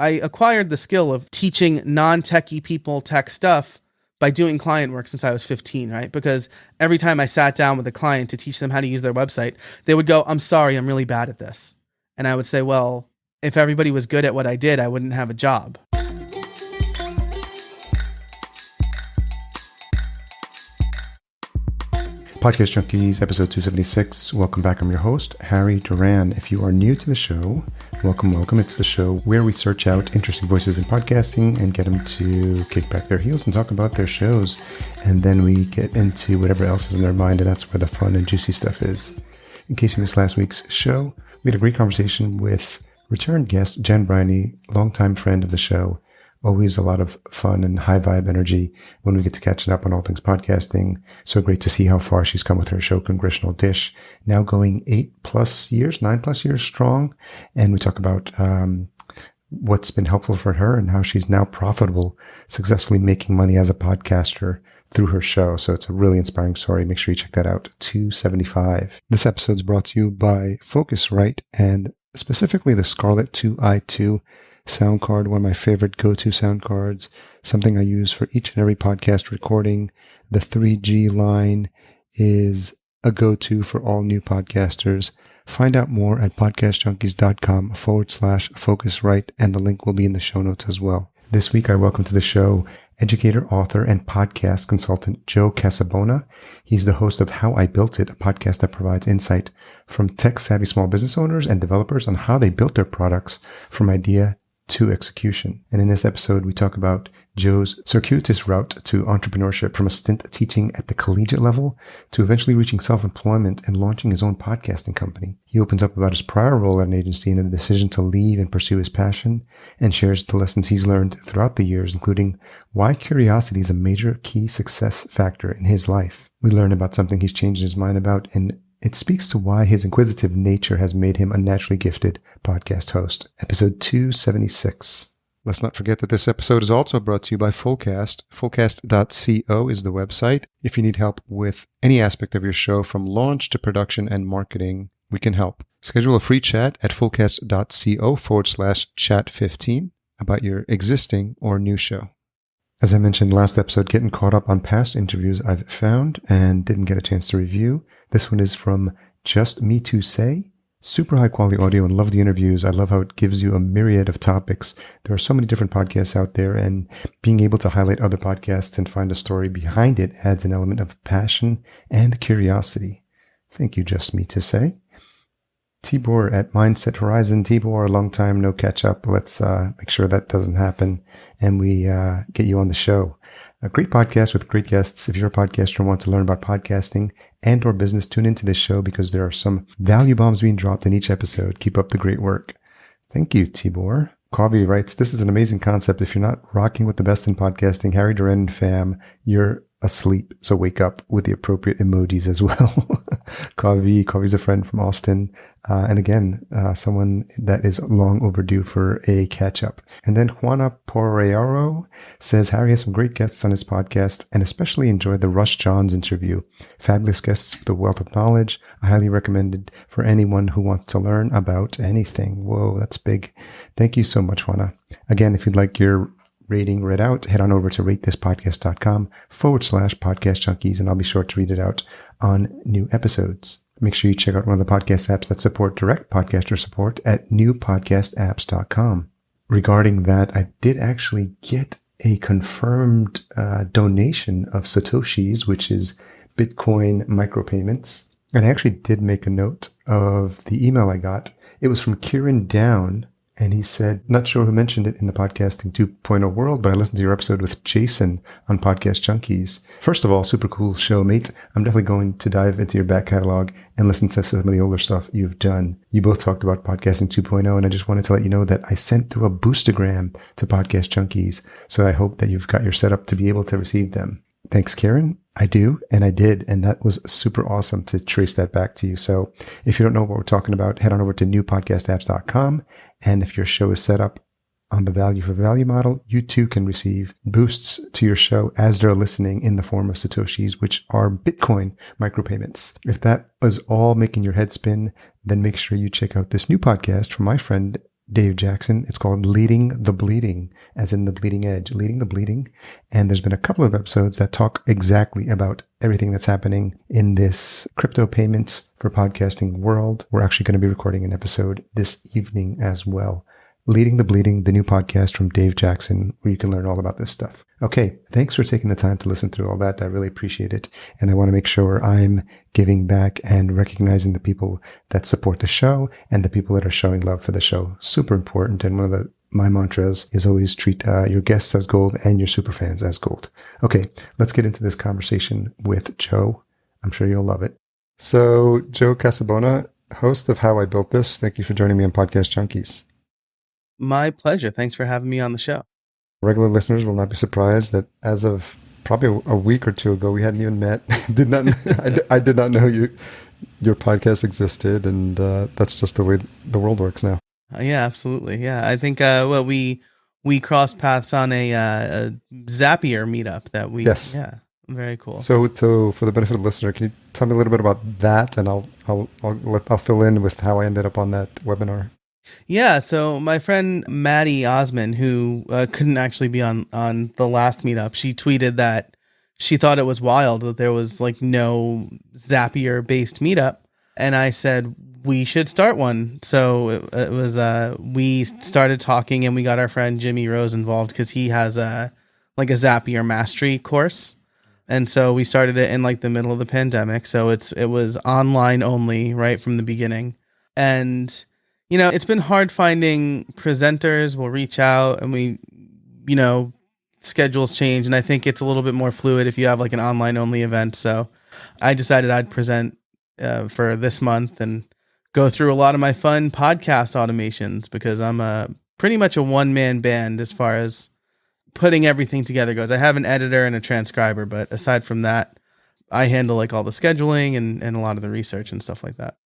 I acquired the skill of teaching non-techie people tech stuff by doing client work since I was 15, right? Because every time I sat down with a client to teach them how to use their website, they would go, I'm sorry, I'm really bad at this. And I would say, well, if everybody was good at what I did, I wouldn't have a job. Podcast Junkies, episode 276. Welcome back. I'm your host, Harry Duran. If you are new to the show, welcome. It's the show where we search out interesting voices in podcasting and get them to kick back their heels and talk about their shows. And then we get into whatever else is in their mind, and that's where the fun and juicy stuff is. In case you missed last week's show, we had a great conversation with return guest Jen Briney, longtime friend of the show. Always a lot of fun and high vibe energy when we get to catching up on all things podcasting. So great to see how far she's come with her show, Congressional Dish, now going 9+ years strong. And we talk about what's been helpful for her and how she's now profitable, successfully making money as a podcaster through her show. So it's a really inspiring story. Make sure you check that out. 275. This episode is brought to you by Focusrite and specifically the Scarlett 2i2 sound card, one of my favorite go-to sound cards, something I use for each and every podcast recording. The 3G line is a go-to for all new podcasters. Find out more at podcastjunkies.com/Focusrite, and the link will be in the show notes as well. This week, I welcome to the show educator, author, and podcast consultant Joe Casabona. He's the host of How I Built It, a podcast that provides insight from tech-savvy small business owners and developers on how they built their products from idea to execution. And in this episode, we talk about Joe's circuitous route to entrepreneurship, from a stint teaching at the collegiate level to eventually reaching self-employment and launching his own podcasting company. He opens up about his prior role at an agency and the decision to leave and pursue his passion, and shares the lessons he's learned throughout the years, including why curiosity is a major key success factor in his life. We learn about something he's changed his mind about, and it speaks to why his inquisitive nature has made him a naturally gifted podcast host. Episode 276. Let's not forget that this episode is also brought to you by Fullcast. Fullcast.co is the website. If you need help with any aspect of your show, from launch to production and marketing, we can help. Schedule a free chat at fullcast.co/chat15 about your existing or new show. As I mentioned last episode, getting caught up on past interviews I've found and didn't get a chance to review. This one is from Just Me To Say. Super high quality audio, and love the interviews. I love how it gives you a myriad of topics. There are so many different podcasts out there, and being able to highlight other podcasts and find a story behind it adds an element of passion and curiosity. Thank you, Just Me To Say. Tibor at Mindset Horizon. Tibor, long time no catch up. Let's make sure that doesn't happen and we get you on the show. A great podcast with great guests. If you're a podcaster and want to learn about podcasting and or business, tune into this show because there are some value bombs being dropped in each episode. Keep up the great work. Thank you, Tibor. Kavi writes, this is an amazing concept. If you're not rocking with the best in podcasting, Harry Duran and fam, you're asleep. So wake up with the appropriate emojis as well. Kavi's a friend from Austin. And again, someone that is long overdue for a catch up. And then Juana Porrearo says, Harry has some great guests on his podcast and especially enjoyed the Rush Johns interview. Fabulous guests with a wealth of knowledge. I highly recommend it for anyone who wants to learn about anything. Whoa, that's big. Thank you so much, Juana. Again, if you'd like your rating read out, head on over to ratethispodcast.com/podcast junkies, and I'll be sure to read it out on new episodes. Make sure you check out one of the podcast apps that support direct podcaster support at newpodcastapps.com. Regarding that, I did actually get a confirmed donation of Satoshis, which is Bitcoin micropayments. And I actually did make a note of the email I got. It was from Kieran Down. And he said, not sure who mentioned it in the podcasting 2.0 world, but I listened to your episode with Jason on Podcast Junkies. First of all, super cool show, mate. I'm definitely going to dive into your back catalog and listen to some of the older stuff you've done. You both talked about Podcasting 2.0, and I just wanted to let you know that I sent through a boostergram to Podcast Junkies. So I hope that you've got your setup to be able to receive them. Thanks, Karen. I do, and I did, and that was super awesome to trace that back to you. So if you don't know what we're talking about, head on over to newpodcastapps.com, and if your show is set up on the value for value model, you too can receive boosts to your show as they're listening in the form of Satoshis, which are Bitcoin micropayments. If that was all making your head spin, then make sure you check out this new podcast from my friend Dave Jackson. It's called Leading the Bleeding, as in the bleeding edge, leading the bleeding. And there's been a couple of episodes that talk exactly about everything that's happening in this crypto payments for podcasting world. We're actually going to be recording an episode this evening as well. Leading the Bleeding, the new podcast from Dave Jackson, where you can learn all about this stuff. Okay, thanks for taking the time to listen through all that. I really appreciate it. And I want to make sure I'm giving back and recognizing the people that support the show and the people that are showing love for the show. Super important. And one of my mantras is always treat your guests as gold and your super fans as gold. Okay, let's get into this conversation with Joe. I'm sure you'll love it. So, Joe Casabona, host of How I Built This, thank you for joining me on Podcast Junkies. My pleasure. Thanks for having me on the show. Regular listeners will not be surprised that as of probably a week or two ago, we hadn't even met. I did not know your podcast existed, and that's just the way the world works now. Yeah, absolutely. Yeah, I think we crossed paths on a Zapier meetup that we. Yes. Yeah, very cool. So, for the benefit of the listener, can you tell me a little bit about that, and I'll fill in with how I ended up on that webinar. Yeah, so my friend Maddie Osman, who couldn't actually be on the last meetup, she tweeted that she thought it was wild that there was like no Zapier-based meetup. And I said, we should start one. So it was, we started talking and we got our friend Jimmy Rose involved because he has a Zapier mastery course. And so we started it in like the middle of the pandemic. So it was online only right from the beginning. And it's been hard finding presenters. We'll reach out and we, schedules change. And I think it's a little bit more fluid if you have like an online only event. So I decided I'd present for this month and go through a lot of my fun podcast automations because I'm pretty much a one-man band as far as putting everything together goes. I have an editor and a transcriber, but aside from that, I handle like all the scheduling and a lot of the research and stuff like that.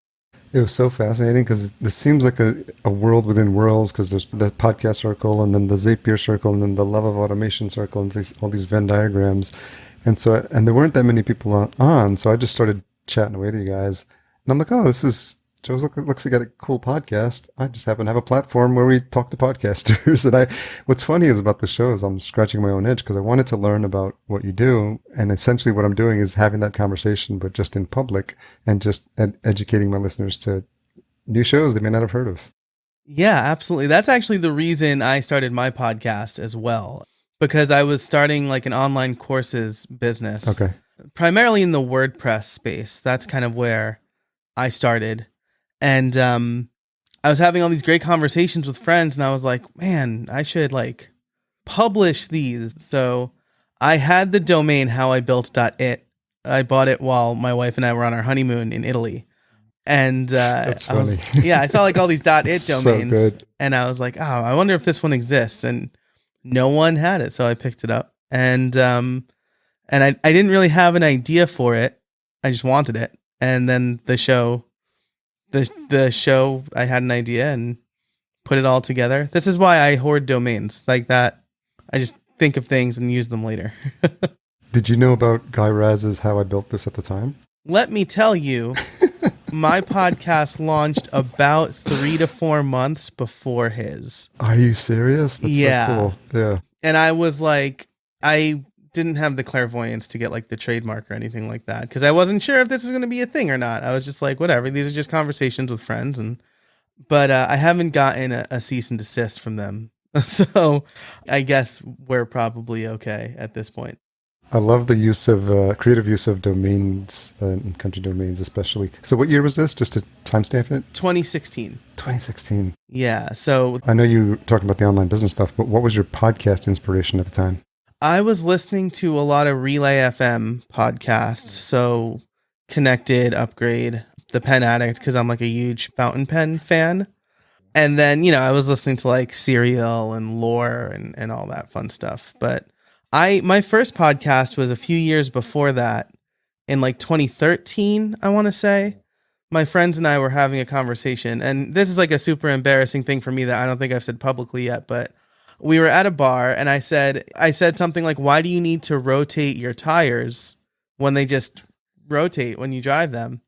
It was so fascinating because this seems like a world within worlds because there's the podcast circle and then the Zapier circle and then the love of automation circle and all these Venn diagrams. And so, and there weren't that many people on. So I just started chatting away to you guys. And I'm like, oh, Joe's looks like a cool podcast. I just happen to have a platform where we talk to podcasters. And what's funny is about the show is I'm scratching my own itch because I wanted to learn about what you do. And essentially what I'm doing is having that conversation, but just in public and just educating my listeners to new shows they may not have heard of. Yeah, absolutely. That's actually the reason I started my podcast as well, because I was starting like an online courses business. Okay. Primarily in the WordPress space. That's kind of where I started. And I was having all these great conversations with friends and I was like, man, I should like publish these. So I had the domain howibuilt.it. I bought it while my wife and I were on our honeymoon in Italy. And that's funny. I saw like all these .it domains so good. And I was like, oh, I wonder if this one exists. And no one had it. So I picked it up and I didn't really have an idea for it. I just wanted it. And then the show, I had an idea and put it all together. This is why I hoard domains like that. I just think of things and use them later. Did you know about Guy Raz's How I Built This at the time? Let me tell you, my podcast launched about 3 to 4 months before his. Are you serious? That's yeah. So cool. Yeah. And I was like, I didn't have the clairvoyance to get like the trademark or anything like that because I wasn't sure if this was going to be a thing or not. I was just like, whatever. These are just conversations with friends, but I haven't gotten a cease and desist from them, so I guess we're probably okay at this point. I love the use of creative use of domains and country domains, especially. So, what year was this? Just to timestamp it. 2016. 2016. Yeah. So I know you were talking about the online business stuff, but what was your podcast inspiration at the time? I was listening to a lot of Relay FM podcasts, so Connected, Upgrade, The Pen Addict, because I'm like a huge fountain pen fan. And then, I was listening to like Serial and Lore and all that fun stuff. But my first podcast was a few years before that, in like 2013, I want to say. My friends and I were having a conversation, and this is like a super embarrassing thing for me that I don't think I've said publicly yet, but we were at a bar and I said something like, why do you need to rotate your tires when they just rotate when you drive them?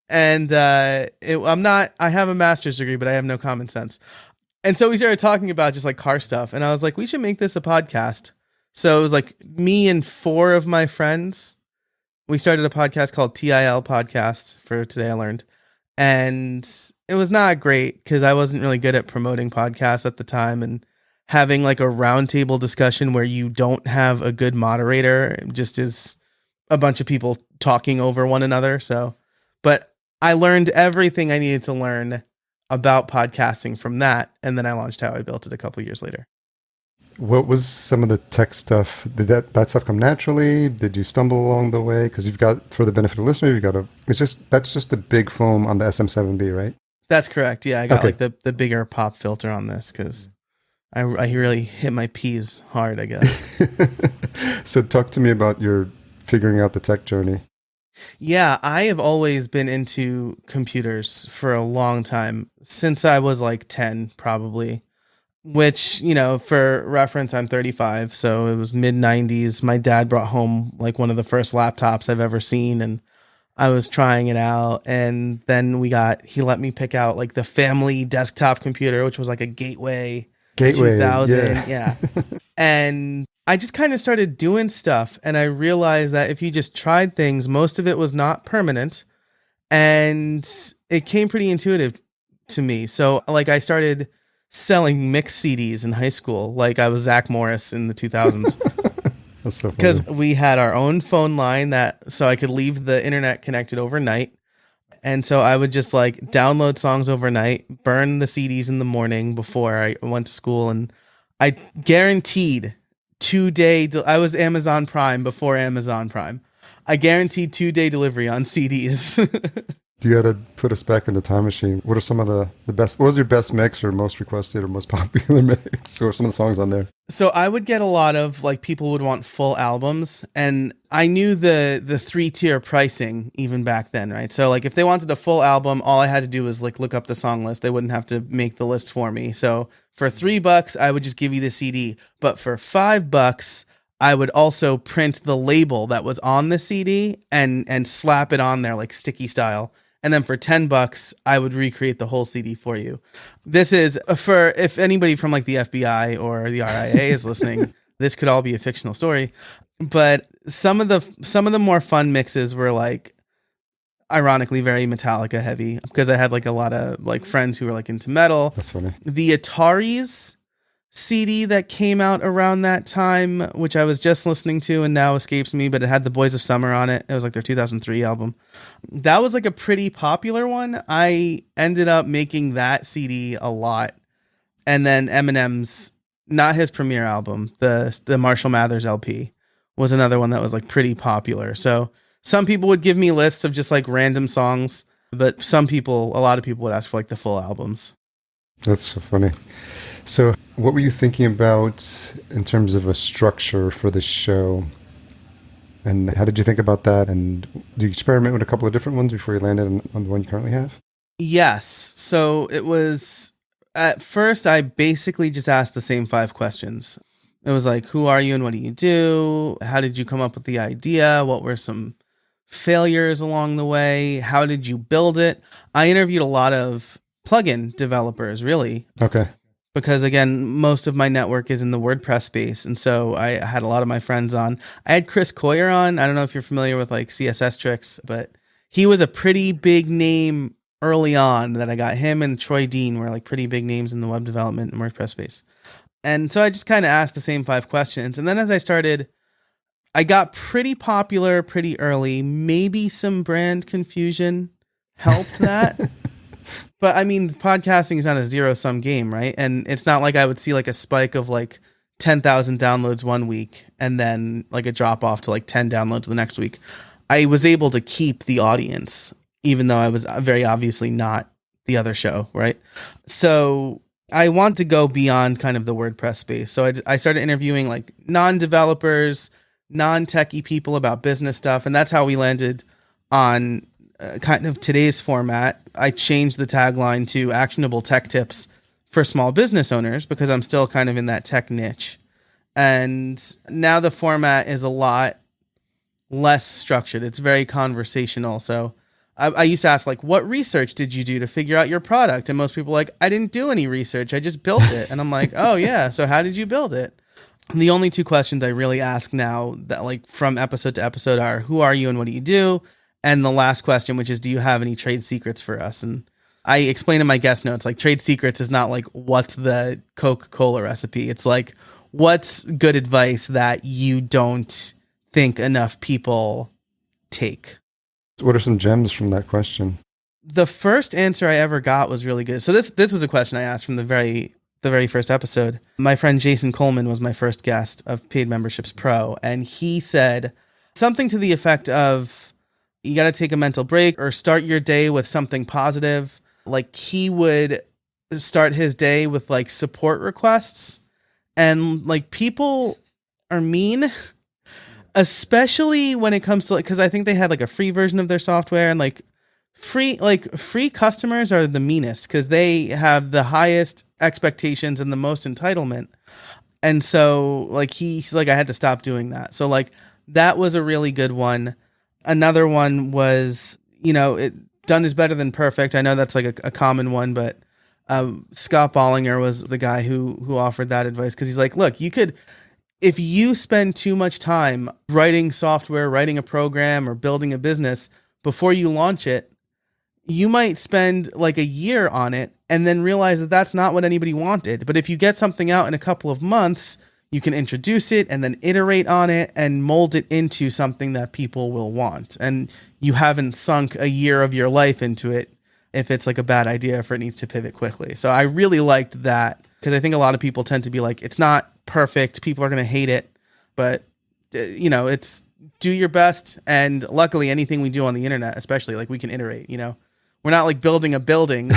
And I have a master's degree, but I have no common sense. And so we started talking about just like car stuff. And I was like, we should make this a podcast. So it was like me and 4 of my friends. We started a podcast called TIL Podcast for Today I Learned. And it was not great because I wasn't really good at promoting podcasts at the time, and having like a roundtable discussion where you don't have a good moderator just is a bunch of people talking over one another. So, but I learned everything I needed to learn about podcasting from that. And then I launched How I Built It a couple years later. What was some of the tech stuff? Did that stuff come naturally? Did you stumble along the way? Because you've got, for the benefit of the listener, that's just the big foam on the SM7B, right? That's correct. Yeah, I got like the bigger pop filter on this because I really hit my P's hard, I guess. So talk to me about your figuring out the tech journey. Yeah, I have always been into computers for a long time, since I was like 10, probably. Which, for reference, I'm 35, so it was mid-90s. My dad brought home like one of the first laptops I've ever seen, and I was trying it out. And then he let me pick out like the family desktop computer, which was like a Gateway 2000. Yeah. And I just kind of started doing stuff, and I realized that if you just tried things, most of it was not permanent, and it came pretty intuitive to me. So like I started selling mixed CDs in high school, like I was Zach Morris in the 2000s. That's so funny. Because we had our own phone line so I could leave the internet connected overnight. And so I would just like download songs overnight, burn the CDs in the morning before I went to school. And I guaranteed 2-day, I was Amazon Prime before Amazon Prime. I guaranteed 2-day delivery on CDs. You got to put us back in the time machine. What are some of the best? What was your best mix or most requested or most popular mix? Or some of the songs on there? So I would get a lot of like people would want full albums, and I knew the 3-tier pricing even back then, right? So like if they wanted a full album, all I had to do was like look up the song list. They wouldn't have to make the list for me. So for $3, I would just give you the CD. But for $5, I would also print the label that was on the CD and slap it on there like sticky style. And then for $10, I would recreate the whole CD for you. This is for, if anybody from like the FBI or the RIA is listening, this could all be a fictional story. But some of the more fun mixes were like, ironically, very Metallica heavy, because I had like a lot of like friends who were like into metal. That's funny. The Atari's CD that came out around that time, which I was just listening to and now escapes me, but it had The Boys of Summer on it. It was like their 2003 album. That was like a pretty popular one. I ended up making that CD a lot. And then Eminem's, not his premiere album, the Marshall Mathers LP was another one that was like pretty popular. So some people would give me lists of just like random songs, but a lot of people would ask for like the full albums. That's so funny. So what were you thinking about in terms of a structure for the show? And how did you think about that? And do you experiment with a couple of different ones before you landed on the one you currently have? Yes. So it was, at first, I basically just asked the same 5 questions. It was like, who are you and what do you do? How did you come up with the idea? What were some failures along the way? How did you build it? I interviewed a lot of plugin developers, really. Okay. Because again, most of my network is in the WordPress space. And so I had a lot of my friends on. I had Chris Coyer on. I don't know if you're familiar with like CSS tricks, but he was a pretty big name early on that I got. Him and Troy Dean were like pretty big names in the web development and WordPress space. And so I just kind of asked the same 5 questions. And then as I started, I got pretty popular pretty early. Maybe some brand confusion helped that. But I mean, podcasting is not a zero-sum game, right? And it's not like I would see like a spike of like 10,000 downloads one week and then like a drop off to like 10 downloads the next week. I was able to keep the audience, even though I was very obviously not the other show, right? So I want to go beyond kind of the WordPress space. So I started interviewing like non-developers, non-techie people about business stuff. And that's how we landed on kind of today's format. I changed the tagline to actionable tech tips for small business owners because I'm still kind of in that tech niche. And now the format is a lot less structured. It's very conversational. So I used to ask, like, what research did you do to figure out your product? And most people are like, I didn't do any research. I just built it. And I'm like, oh, yeah. So how did you build it? And the only two questions I really ask now that like from episode to episode are, who are you and what do you do? And the last question, which is, do you have any trade secrets for us? And I explain in my guest notes, like trade secrets is not like, what's the Coca-Cola recipe? It's like, what's good advice that you don't think enough people take? What are some gems from that question? The first answer I ever got was really good. So this was a question I asked from the very first episode. My friend Jason Coleman was my first guest of Paid Memberships Pro, and he said something to the effect of, you got to take a mental break or start your day with something positive. Like he would start his day with like support requests, and like people are mean, especially when it comes to like, because I think they had like a free version of their software, and like free customers are the meanest because they have the highest expectations and the most entitlement. And so like he's like, I had to stop doing that. So like that was a really good one. Another one was, done is better than perfect. I know that's like a common one, but Scott Bollinger was the guy who offered that advice, because he's like, look, if you spend too much time writing software, writing a program, or building a business before you launch it, you might spend like a year on it and then realize that that's not what anybody wanted. But if you get something out in a couple of months, you can introduce it and then iterate on it and mold it into something that people will want. And you haven't sunk a year of your life into it if it's like a bad idea, if it needs to pivot quickly. So I really liked that, because I think a lot of people tend to be like, it's not perfect, people are going to hate it, but it's do your best. And luckily anything we do on the internet, especially, like we can iterate, we're not like building a building.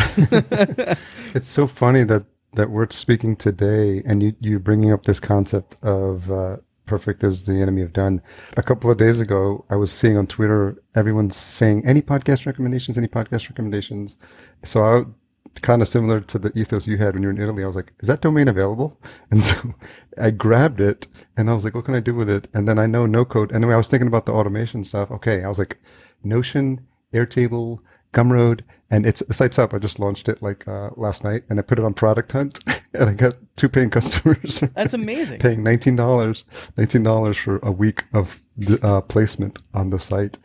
It's so funny that we're speaking today, and you bringing up this concept of perfect is the enemy of done. A couple of days ago, I was seeing on Twitter, everyone's saying, any podcast recommendations? So I kind of similar to the ethos you had when you were in Italy. I was like, is that domain available? And so I grabbed it and I was like, what can I do with it? And then I know no code. Anyway, I was thinking about the automation stuff. Okay. I was like, Notion, Airtable, Gumroad, and the site's up. I just launched it like last night, and I put it on Product Hunt, and I got 2 paying customers. That's amazing. Paying $19 for a week of placement on the site.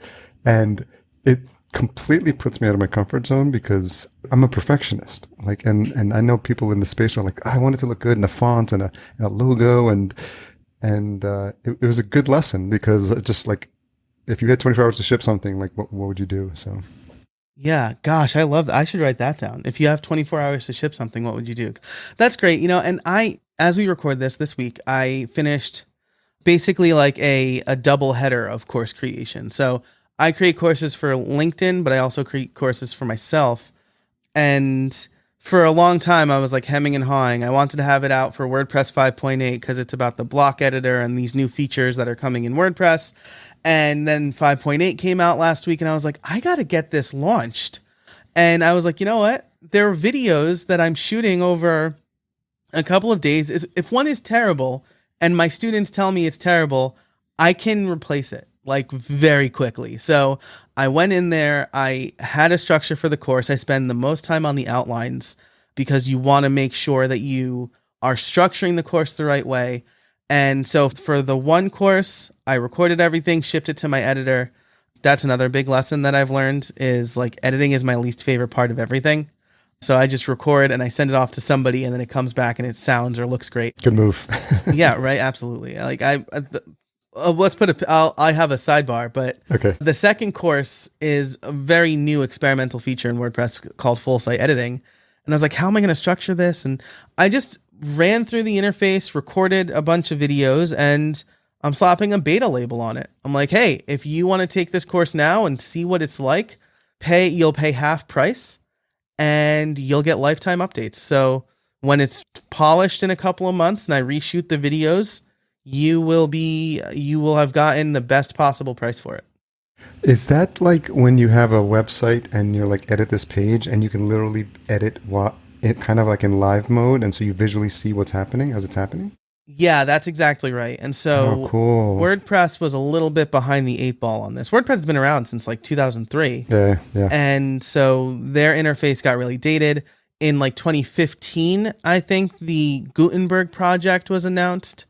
And it completely puts me out of my comfort zone, because I'm a perfectionist. Like, and I know people in the space are like, I want it to look good, and a font and a logo, and it was a good lesson, because just like, if you had 24 hours to ship something, like what would you do? So. Yeah, gosh, I love that. I should write that down. If you have 24 hours to ship something, what would you do? That's great. And as we record this week, I finished basically like a double header of course creation. So I create courses for LinkedIn, but I also create courses for myself. And for a long time, I was like hemming and hawing. I wanted to have it out for WordPress 5.8 because it's about the block editor and these new features that are coming in WordPress. And then 5.8 came out last week, and I was like, I got to get this launched. And I was like, you know what? There are videos that I'm shooting over a couple of days. If one is terrible and my students tell me it's terrible, I can replace it like very quickly. So I went in there. I had a structure for the course. I spend the most time on the outlines, because you want to make sure that you are structuring the course the right way. And so for the one course, I recorded everything, shipped it to my editor. That's another big lesson that I've learned, is like editing is my least favorite part of everything. So I just record and I send it off to somebody, and then it comes back and it sounds or looks great. Good move. Yeah, right. Absolutely. Like I have a sidebar, but okay. The second course is a very new experimental feature in WordPress called full site editing. And I was like, how am I going to structure this? And I just ran through the interface, recorded a bunch of videos, and I'm slapping a beta label on it. I'm like, hey, if you want to take this course now and see what it's like, you'll pay half price and you'll get lifetime updates. So when it's polished in a couple of months and I reshoot the videos, you will have gotten the best possible price for it. Is that like when you have a website and you're like, edit this page, and you can literally edit it kind of like in live mode, and so you visually see what's happening as it's happening? Yeah, that's exactly right. And Oh, so cool. WordPress was a little bit behind the eight ball on this. WordPress has been around since like 2003. Yeah, yeah. And so their interface got really dated. In like 2015, I think the Gutenberg project was announced,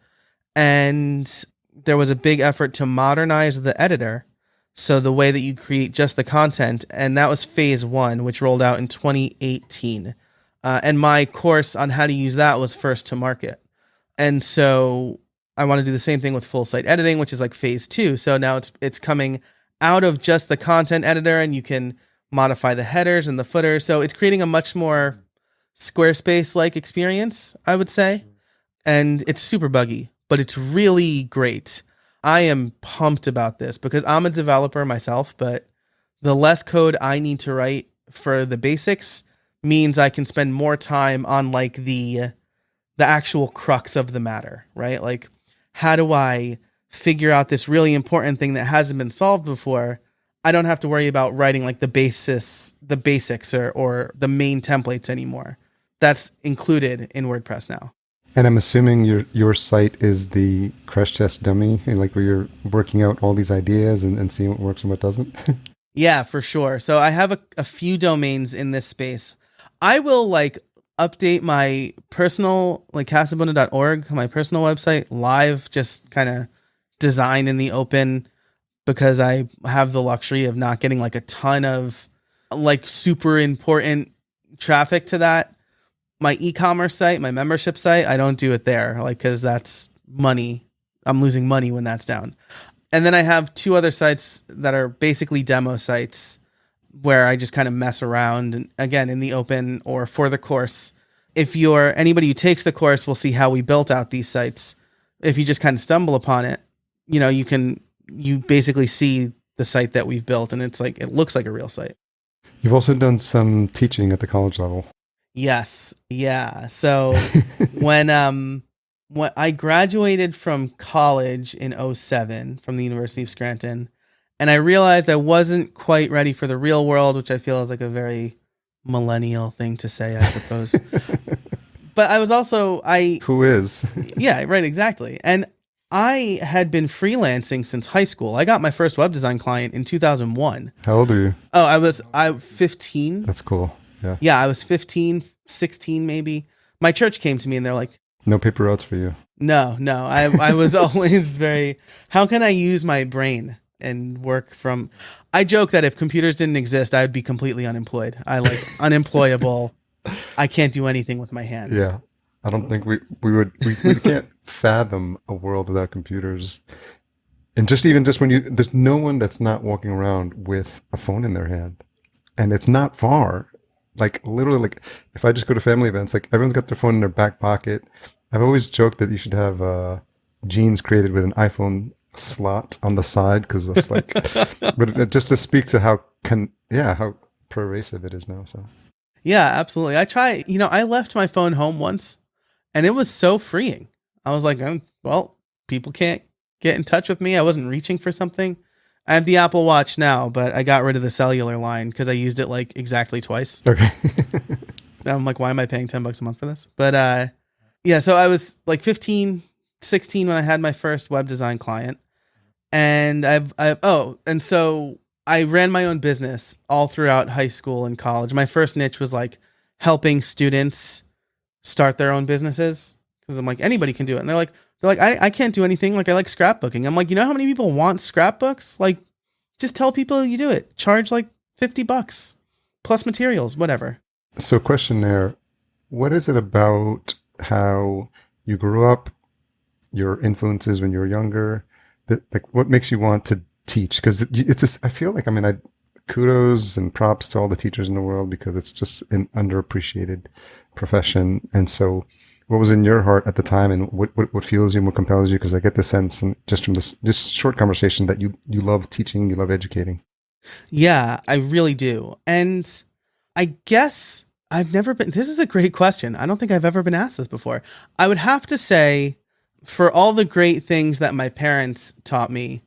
and there was a big effort to modernize the editor. So the way that you create just the content, and that was phase one, which rolled out in 2018. And my course on how to use that was first to market. And so I want to do the same thing with full site editing, which is like phase two. So now it's coming out of just the content editor, and you can modify the headers and the footers. So it's creating a much more Squarespace-like experience, I would say. And it's super buggy, but it's really great. I am pumped about this because I'm a developer myself, but the less code I need to write for the basics means I can spend more time on like the actual crux of the matter, right? Like, how do I figure out this really important thing that hasn't been solved before? I don't have to worry about writing like the basics or the main templates anymore. That's included in WordPress now. And I'm assuming your site is the crash test dummy, and like where you're working out all these ideas and seeing what works and what doesn't. Yeah, for sure. So I have a few domains in this space. I will like update my personal, like casabona.org, my personal website live, just kind of design in the open, because I have the luxury of not getting like a ton of like super important traffic to that. My e-commerce site, my membership site, I don't do it there, like, because that's money. I'm losing money when that's down. And then I have two other sites that are basically demo sites where I just kind of mess around, and again, in the open or for the course. If you're anybody who takes the course will see how we built out these sites. If you just kind of stumble upon it, you basically see the site that we've built, and it looks like a real site. You've also done some teaching at the college level. Yes. Yeah. So when I graduated from college in 2007 from the University of Scranton, and I realized I wasn't quite ready for the real world, which I feel is like a very millennial thing to say, I suppose. But I was also, Who is? yeah, right, exactly. And I had been freelancing since high school. I got my first web design client in 2001. How old are you? Oh, I 15. That's cool. Yeah. Yeah, I was 15, 16 maybe. My church came to me and they're like, No paper routes for you. No. I was always very, how can I use my brain and work from, I joke that if computers didn't exist, I would be completely unemployed. I like unemployable. I can't do anything with my hands. Yeah. I don't think we can't fathom a world without computers. And just when there's no one that's not walking around with a phone in their hand, and it's not far. Like literally, like if I just go to family events, like everyone's got their phone in their back pocket. I've always joked that you should have jeans created with an iPhone slot on the side, because that's like, but it just to speak to how pervasive it is now. So yeah, absolutely. I left my phone home once, and it was so freeing. I was like, well, people can't get in touch with me. I wasn't reaching for something. I have the Apple Watch now, but I got rid of the cellular line because I used it like exactly twice. Okay. I'm like, why am I paying $10 a month for this? But yeah, so I was like 15, 16 when I had my first web design client. And and so I ran my own business all throughout high school and college. My first niche was like helping students start their own businesses, because I'm like, anybody can do it. And they're like, I can't do anything. Like, I like scrapbooking. I'm like, you know how many people want scrapbooks? Like, just tell people you do it. Charge like $50 plus materials, whatever. So question there, what is it about how you grew up, your influences when you were younger, that like what makes you want to teach? Because it's just, I feel like, kudos and props to all the teachers in the world, because it's just an underappreciated profession. And so what was in your heart at the time, and what fuels you and what compels you? Because I get the sense, and just from this short conversation, that you love teaching, you love educating. Yeah, I really do. And I guess this is a great question. I don't think I've ever been asked this before. I would have to say, for all the great things that my parents taught me,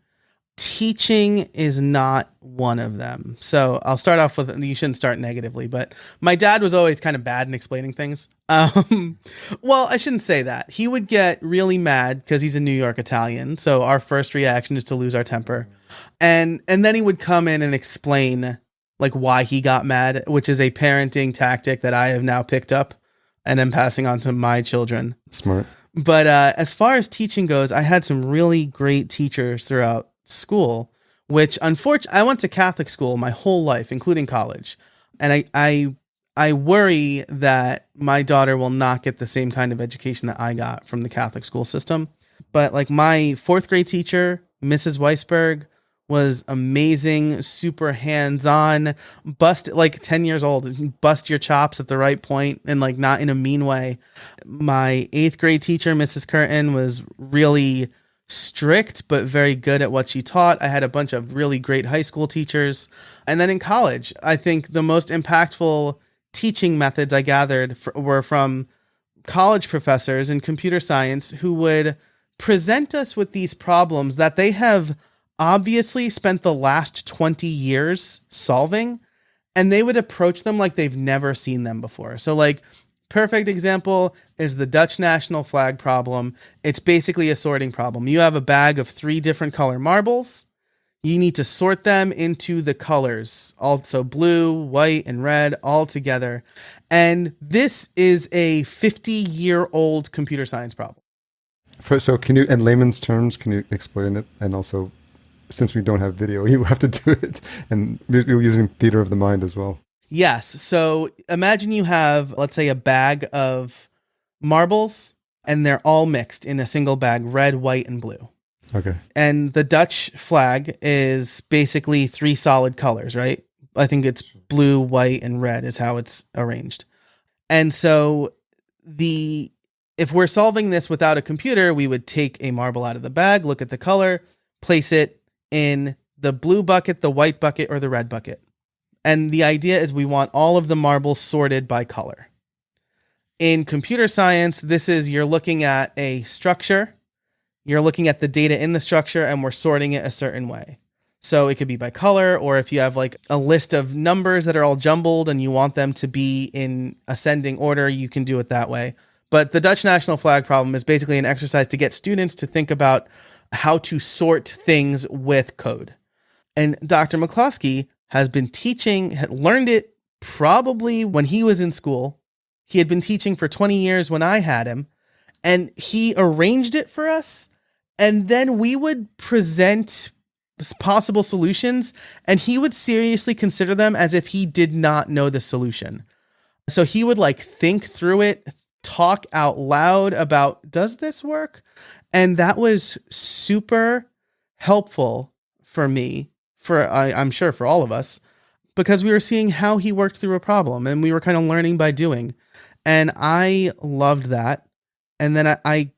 teaching is not one of them. So I'll start off with, you shouldn't start negatively, but my dad was always kind of bad in explaining things. Um, well, I shouldn't say that. He would get really mad because he's a New York Italian. So our first reaction is to lose our temper. And then he would come in and explain like why he got mad, which is a parenting tactic that I have now picked up and am passing on to my children. Smart. But as far as teaching goes, I had some really great teachers throughout school, which unfortunately, I went to Catholic school my whole life, including college. And I worry that my daughter will not get the same kind of education that I got from the Catholic school system. But like my fourth grade teacher, Mrs. Weisberg, was amazing, super hands-on, like 10 years old, bust your chops at the right point and like not in a mean way. My eighth grade teacher, Mrs. Curtin, was really strict, but very good at what she taught. I had a bunch of really great high school teachers. And then in college, I think the most impactful teaching methods I gathered were from college professors in computer science who would present us with these problems that they have obviously spent the last 20 years solving, and they would approach them like they've never seen them before. So like perfect example is the Dutch national flag problem. It's basically a sorting problem. You have a bag of 3 different color marbles. You need to sort them into the colors, also blue, white, and red all together. And this is a 50-year-old computer science problem. So can you, in layman's terms, can you explain it? And also, since we don't have video, you have to do it. And you're using theater of the mind as well. Yes. So imagine you have, let's say, a bag of marbles, and they're all mixed in a single bag, red, white, and blue. Okay. And the Dutch flag is basically 3 solid colors, right? I think it's blue, white, and red is how it's arranged. And so if we're solving this without a computer, we would take a marble out of the bag, look at the color, place it in the blue bucket, the white bucket, or the red bucket. And the idea is we want all of the marbles sorted by color. In computer science, you're looking at a structure, you're looking at the data in the structure, and we're sorting it a certain way. So it could be by color, or if you have like a list of numbers that are all jumbled and you want them to be in ascending order, you can do it that way. But the Dutch national flag problem is basically an exercise to get students to think about how to sort things with code. And Dr. McCloskey has been teaching, had learned it probably when he was in school. He had been teaching for 20 years when I had him, and he arranged it for us. And then we would present possible solutions, and he would seriously consider them as if he did not know the solution. So he would like think through it, talk out loud about, does this work? And that was super helpful for me, I'm sure for all of us, because we were seeing how he worked through a problem, and we were kind of learning by doing. And I loved that. And then I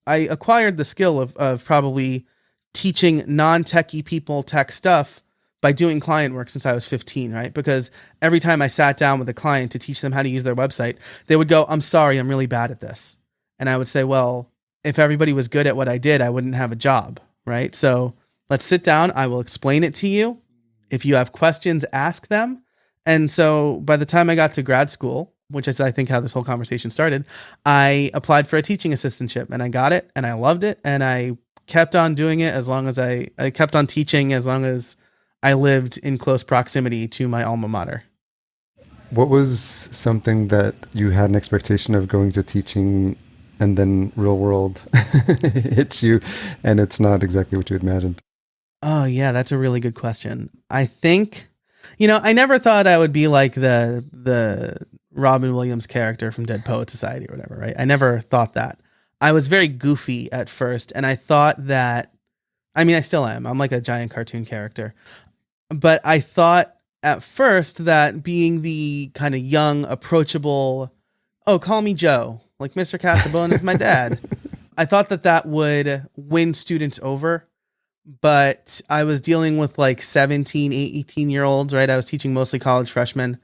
acquired the skill of probably teaching non-techie people tech stuff by doing client work since I was 15, right? Because every time I sat down with a client to teach them how to use their website, they would go, I'm sorry, I'm really bad at this. And I would say, well, if everybody was good at what I did, I wouldn't have a job, right? So let's sit down. I will explain it to you. If you have questions, ask them. And so by the time I got to grad school, which is, I think, how this whole conversation started, I applied for a teaching assistantship, and I got it, and I loved it. And I kept on doing it as long as I kept on teaching as long as I lived in close proximity to my alma mater. What was something that you had an expectation of going to teaching and then real world hits you and it's not exactly what you imagined? Oh, yeah, that's a really good question. I think, I never thought I would be like the Robin Williams character from Dead Poets Society or whatever, right? I never thought that. I was very goofy at first, and I thought that, I still am. I'm like a giant cartoon character. But I thought at first that being the kind of young, approachable, oh, call me Joe, like Mr. Casabona is my dad. I thought that would win students over. But I was dealing with like 17, 18-year-olds, right? I was teaching mostly college freshmen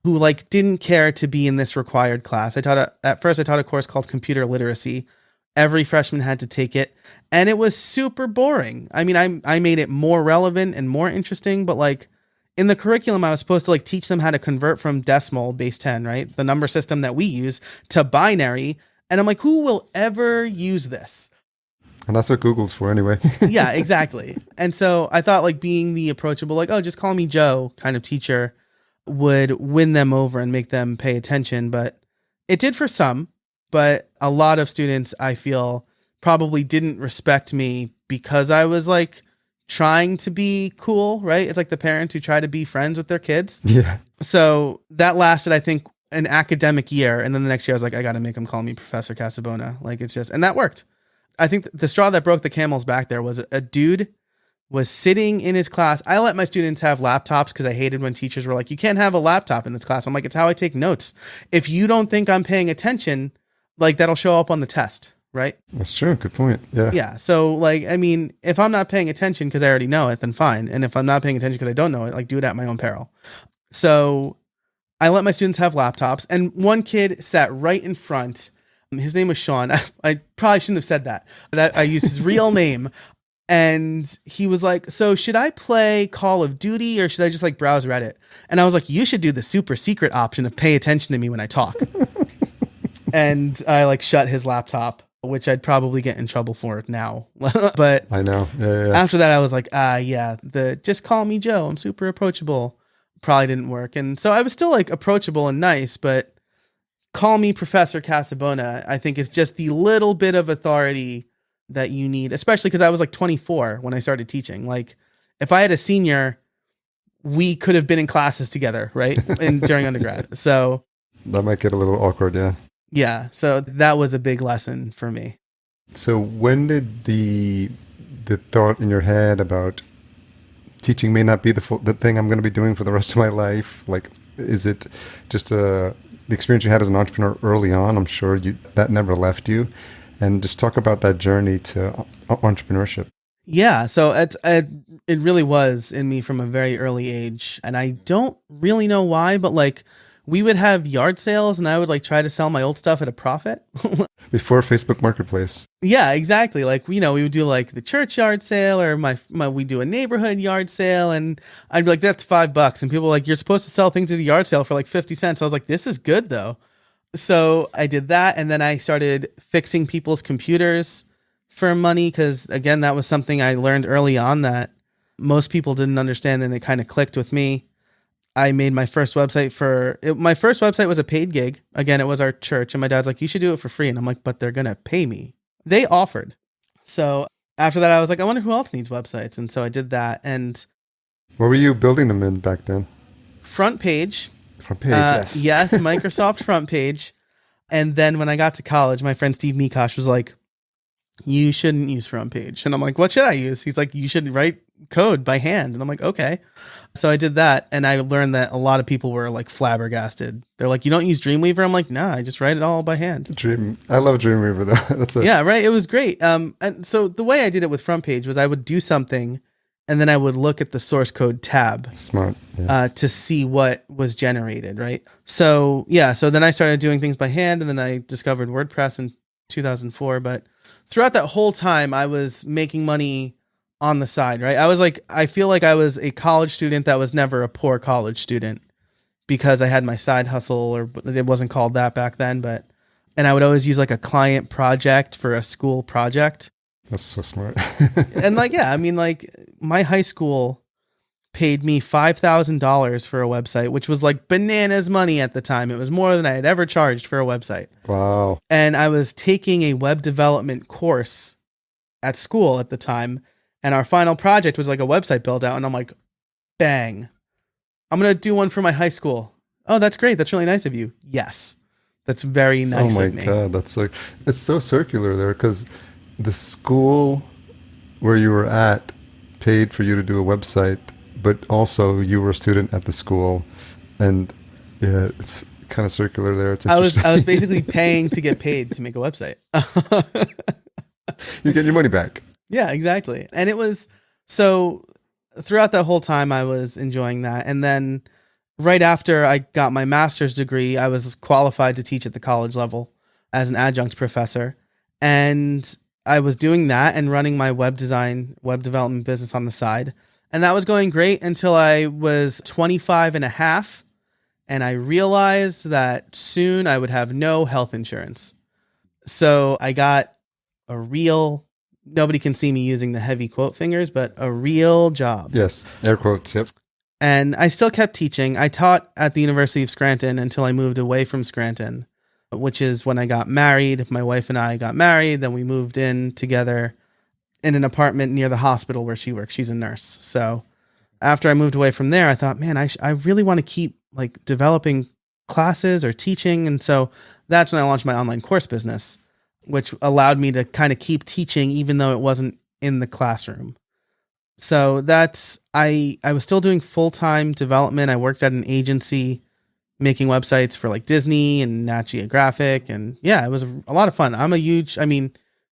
who like didn't care to be in this required class. At first I taught a course called computer literacy. Every freshman had to take it, and it was super boring. I made it more relevant and more interesting, but like in the curriculum, I was supposed to like teach them how to convert from decimal base 10, right? The number system that we use to binary. And I'm like, who will ever use this? And that's what Google's for anyway. Yeah, exactly. And so I thought like being the approachable, like, oh, just call me Joe kind of teacher would win them over and make them pay attention. But it did for some, but a lot of students I feel probably didn't respect me because I was like trying to be cool, right? It's like the parents who try to be friends with their kids. Yeah. So that lasted, I think, an academic year. And then the next year I was like, I got to make them call me Professor Casabona. Like it's just, and that worked. I think the straw that broke the camel's back there was a dude was sitting in his class. I let my students have laptops because I hated when teachers were like, you can't have a laptop in this class. I'm like, it's how I take notes. If you don't think I'm paying attention, like that'll show up on the test, right? That's true. Good point. Yeah. Yeah. So like, I mean, if I'm not paying attention because I already know it, then fine. And if I'm not paying attention because I don't know it, like do it at my own peril. So I let my students have laptops, and one kid sat right in front. His name was Sean. I probably shouldn't have said that. I used his real name. And he was like, so should I play Call of Duty or should I just like browse Reddit? And I was like, you should do the super secret option of pay attention to me when I talk. And I like shut his laptop, which I'd probably get in trouble for now. But I know. Yeah. After that, I was like, just call me Joe. I'm super approachable. Probably didn't work. And so I was still like approachable and nice, but call me Professor Casabona, I think is just the little bit of authority that you need, especially because I was like 24 when I started teaching. Like if I had a senior, we could have been in classes together, right? During undergrad. So that might get a little awkward. Yeah. Yeah. So that was a big lesson for me. So when did the thought in your head about teaching may not be the thing I'm going to be doing for the rest of my life? Like, is it just the experience you had as an entrepreneur early on? I'm sure that never left you. And just talk about that journey to entrepreneurship. Yeah. So it really was in me from a very early age. And I don't really know why, but like we would have yard sales and I would like try to sell my old stuff at a profit. Before Facebook Marketplace. Yeah, exactly. Like, we would do like the church yard sale or we do a neighborhood yard sale. And I'd be like, that's $5. And people were like, you're supposed to sell things at a yard sale for like 50 cents. I was like, this is good though. So I did that. And then I started fixing people's computers for money. Cause again, that was something I learned early on that most people didn't understand. And it kind of clicked with me. I made my first website my first website was a paid gig. Again, it was our church. And my dad's like, you should do it for free. And I'm like, but they're going to pay me. They offered. So after that, I was like, I wonder who else needs websites. And so I did that. And what were you building them in back then? Front page. Front page, yes. Yes, Microsoft front page. And then when I got to college, my friend Steve Mikosh was like, you shouldn't use front page. And I'm like, what should I use? He's like, you should write code by hand. And I'm like, okay. So I did that. And I learned that a lot of people were like flabbergasted. They're like, you don't use Dreamweaver? I'm like, nah, I just write it all by hand. I love Dreamweaver though. That's it. Yeah, right. It was great. And so the way I did it with front page was I would do something and then I would look at the source code tab. Smart. Yeah. To see what was generated, right? So yeah, so then I started doing things by hand and then I discovered WordPress in 2004. But throughout that whole time, I was making money on the side, right? I feel like I was a college student that was never a poor college student because I had my side hustle, or it wasn't called that back then, and I would always use like a client project for a school project. That's so smart. And like, yeah, I mean, like my high school paid me $5,000 for a website, which was like bananas money at the time. It was more than I had ever charged for a website. Wow. And I was taking a web development course at school at the time. And our final project was like a website build out. And I'm like, bang, I'm going to do one for my high school. Oh, that's great. That's really nice of you. Yes. That's very nice of me. Oh my God. That's like, it's so circular there because the school where you were at paid for you to do a website, but also you were a student at the school. And yeah, it's kind of circular there. It's I was basically paying to get paid to make a website. You get your money back. Yeah, exactly. And it was, so throughout that whole time, I was enjoying that. And then right after I got my master's degree, I was qualified to teach at the college level as an adjunct professor. And I was doing that and running my web development business on the side. And that was going great until I was 25 and a half. And I realized that soon I would have no health insurance. So I got a real, nobody can see me using the heavy quote fingers, but a real job. Yes, air quotes, yep. And I still kept teaching. I taught at the University of Scranton until I moved away from Scranton, which is when I got married. My wife and I got married. Then we moved in together in an apartment near the hospital where she works. She's a nurse. So after I moved away from there, I thought, man, I really want to keep like developing classes or teaching. And so that's when I launched my online course business, which allowed me to kind of keep teaching even though it wasn't in the classroom. So that's, I was still doing full-time development. I worked at an agency making websites for like Disney and Nat Geographic. And yeah, it was a lot of fun.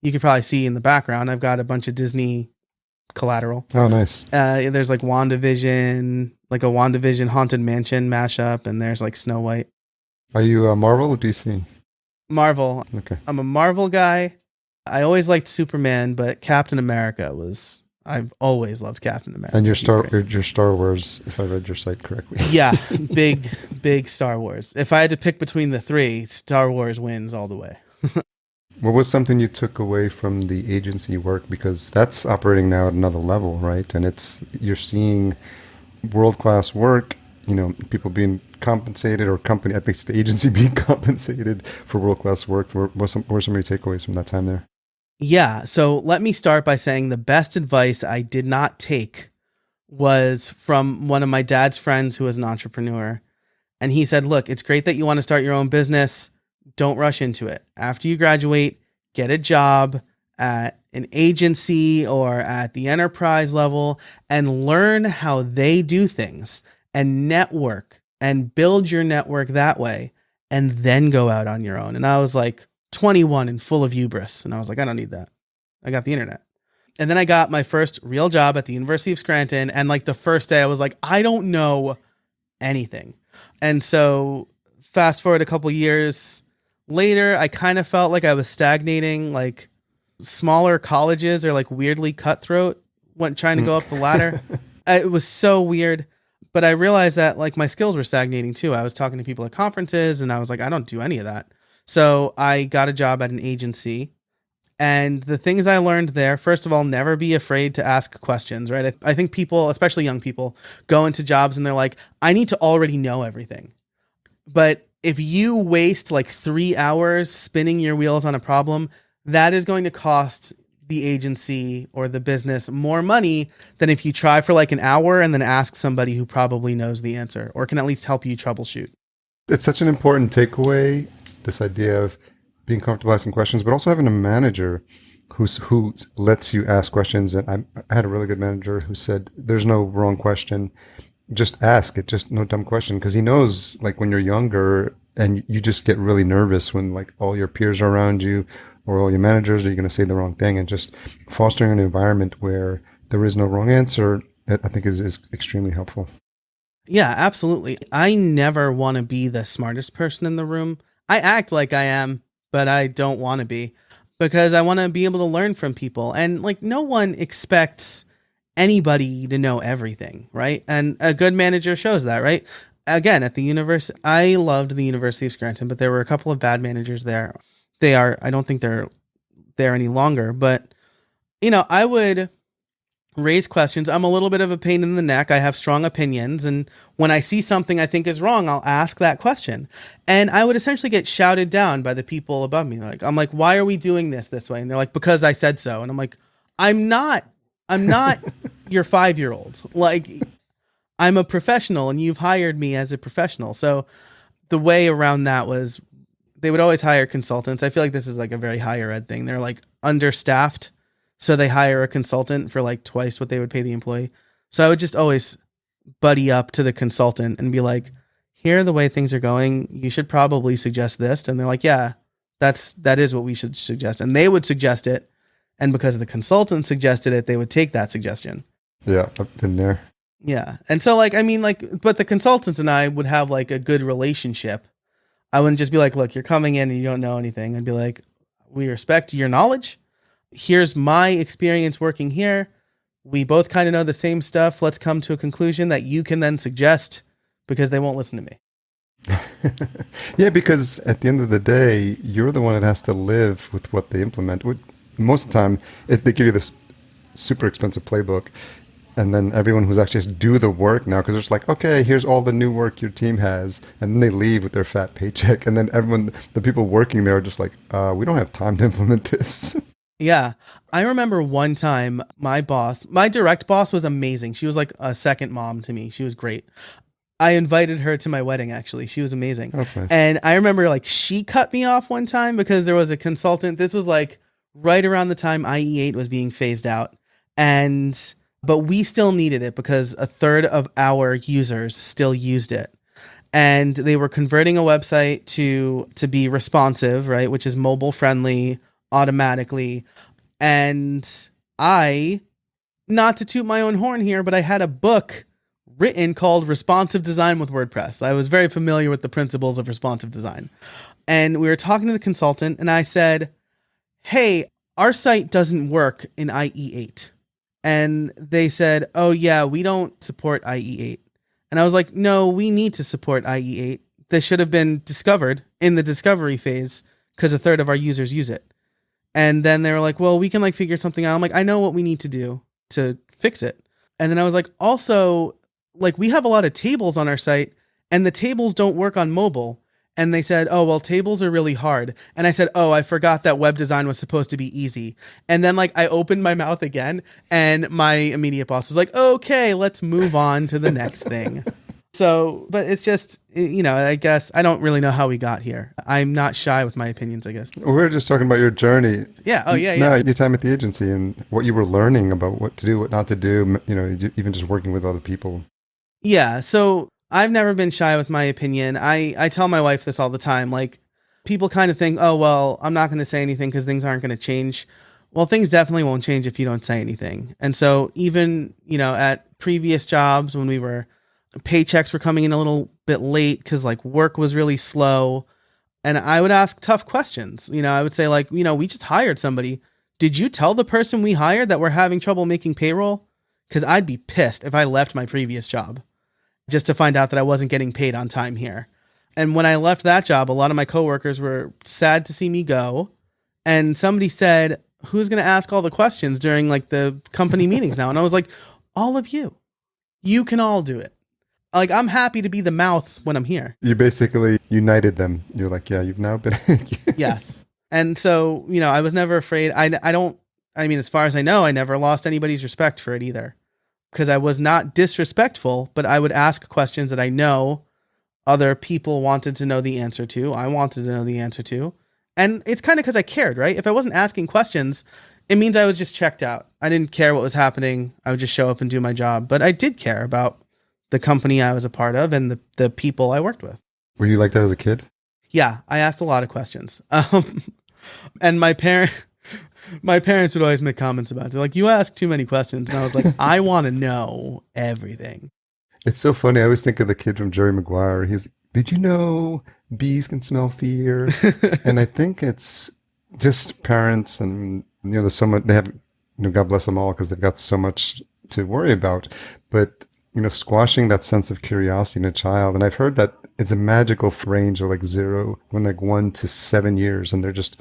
You could probably see in the background, I've got a bunch of Disney collateral. Oh, nice. There's like WandaVision, like a WandaVision Haunted Mansion mashup. And there's like Snow White. Are you Marvel or DC? Marvel. Okay. I'm a Marvel guy. I always liked Superman, but Captain America I've always loved Captain America. And your Star Wars, if I read your site correctly. Yeah, big Star Wars. If I had to pick between the three, Star Wars wins all the way. What was something you took away from the agency work? Because that's operating now at another level, right? And you're seeing world-class work, people being compensated, or company, at least the agency being compensated for world-class work. What were some of your takeaways from that time there? Yeah. So let me start by saying the best advice I did not take was from one of my dad's friends who was an entrepreneur. And he said, look, it's great that you want to start your own business. Don't rush into it. After you graduate, get a job at an agency or at the enterprise level and learn how they do things and network and build your network that way, and then go out on your own. And I was like 21 and full of hubris. And I was like, I don't need that. I got the internet. And then I got my first real job at the University of Scranton. And like the first day I was like, I don't know anything. And so fast forward a couple years later, I kind of felt like I was stagnating. Like smaller colleges are like weirdly cutthroat when trying to go up the ladder. It was so weird. But I realized that like my skills were stagnating too. I was talking to people at conferences and I was like, I don't do any of that. So I got a job at an agency, and the things I learned there, first of all, never be afraid to ask questions, right? I think people, especially young people, go into jobs and they're like, I need to already know everything. But if you waste like 3 hours spinning your wheels on a problem, that is going to cost the agency or the business more money than if you try for like an hour and then ask somebody who probably knows the answer or can at least help you troubleshoot. It's such an important takeaway, this idea of being comfortable asking questions, but also having a manager who lets you ask questions. And I had a really good manager who said, there's no wrong question. Just ask it. Just no dumb question. Because he knows like when you're younger and you just get really nervous when like all your peers are around you or all your managers, are you going to say the wrong thing? And just fostering an environment where there is no wrong answer, I think is extremely helpful. Yeah, absolutely. I never want to be the smartest person in the room. I act like I am, but I don't want to be, because I want to be able to learn from people. And like no one expects anybody to know everything, right? And a good manager shows that, right? Again, at the university, I loved the University of Scranton, but there were a couple of bad managers there. I don't think they're there any longer, but I would raise questions. I'm a little bit of a pain in the neck. I have strong opinions. And when I see something I think is wrong, I'll ask that question. And I would essentially get shouted down by the people above me. I'm like, why are we doing this way? And they're like, because I said so. And I'm like, I'm not your 5-year-old. Like, I'm a professional and you've hired me as a professional. So the way around that was they would always hire consultants. I feel like this is like a very higher ed thing. They're like understaffed. So they hire a consultant for like twice what they would pay the employee. So I would just always buddy up to the consultant and be like, here are the way things are going. You should probably suggest this. And they're like, yeah, that is what we should suggest. And they would suggest it. And because the consultant suggested it, they would take that suggestion. Yeah, I've been there. Yeah. And so but the consultant and I would have like a good relationship. I wouldn't just be like, look, you're coming in and you don't know anything. I'd be like, we respect your knowledge. Here's my experience working here. we both kind of know the same stuff. Let's come to a conclusion that you can then suggest, because they won't listen to me. Yeah, because at the end of the day, you're the one that has to live with what they implement. Most of the time, they give you this super expensive playbook, and then everyone who's actually has to do the work now, because it's like, okay, here's all the new work your team has, and then they leave with their fat paycheck, and then the people working there are just like, we don't have time to implement this. Yeah. I remember one time my direct boss was amazing. She was like a second mom to me. She was great. I invited her to my wedding, actually. She was amazing. That's nice. And I remember like she cut me off one time because there was a consultant. This was like right around the time IE8 was being phased out. But we still needed it because a third of our users still used it. And they were converting a website to be responsive, right? Which is mobile friendly automatically. And not to toot my own horn here, but I had a book written called Responsive Design with WordPress. I was very familiar with the principles of responsive design. And we were talking to the consultant, and I said, hey, our site doesn't work in IE8. And they said, oh yeah, we don't support IE8. And I was like, no, we need to support IE8. This should have been discovered in the discovery phase because a third of our users use it. And then they were like, well, we can like figure something out. I'm like, I know what we need to do to fix it. And then I was like, also, like we have a lot of tables on our site and the tables don't work on mobile. And they said, oh, well, tables are really hard. And I said, oh, I forgot that web design was supposed to be easy. And then like I opened my mouth again and my immediate boss was like, okay, let's move on to the next thing. So, but it's just, I guess I don't really know how we got here. I'm not shy with my opinions, I guess. We're just talking about your journey. Yeah. Oh, yeah. No, your time at the agency and what you were learning about what to do, what not to do, even just working with other people. Yeah. So I've never been shy with my opinion. I tell my wife this all the time. Like people kind of think, oh, well, I'm not going to say anything because things aren't going to change. Well, things definitely won't change if you don't say anything. And so even, at previous jobs when paychecks were coming in a little bit late because like work was really slow. And I would ask tough questions. I would say like, we just hired somebody. Did you tell the person we hired that we're having trouble making payroll? Because I'd be pissed if I left my previous job just to find out that I wasn't getting paid on time here. And when I left that job, a lot of my coworkers were sad to see me go. And somebody said, who's going to ask all the questions during like the company meetings now? And I was like, all of you. You can all do it. Like, I'm happy to be the mouth when I'm here. You basically united them. You're like, yeah, you've now been... Yes. And so, I was never afraid. As far as I know, I never lost anybody's respect for it either. Because I was not disrespectful, but I would ask questions that I know other people wanted to know the answer to. I wanted to know the answer to. And it's kind of because I cared, right? If I wasn't asking questions, it means I was just checked out. I didn't care what was happening. I would just show up and do my job. But I did care about the company I was a part of and the people I worked with. Were you like that as a kid? Yeah, I asked a lot of questions. And my parents would always make comments about it. They're like, you ask too many questions. And I was like, I want to know everything. It's so funny. I always think of the kid from Jerry Maguire. He's, did you know bees can smell fear? And I think it's just parents and, there's so much, they have, God bless them all because they've got so much to worry about. But, squashing that sense of curiosity in a child. And I've heard that it's a magical range of like 1 to 7 years. And they're just,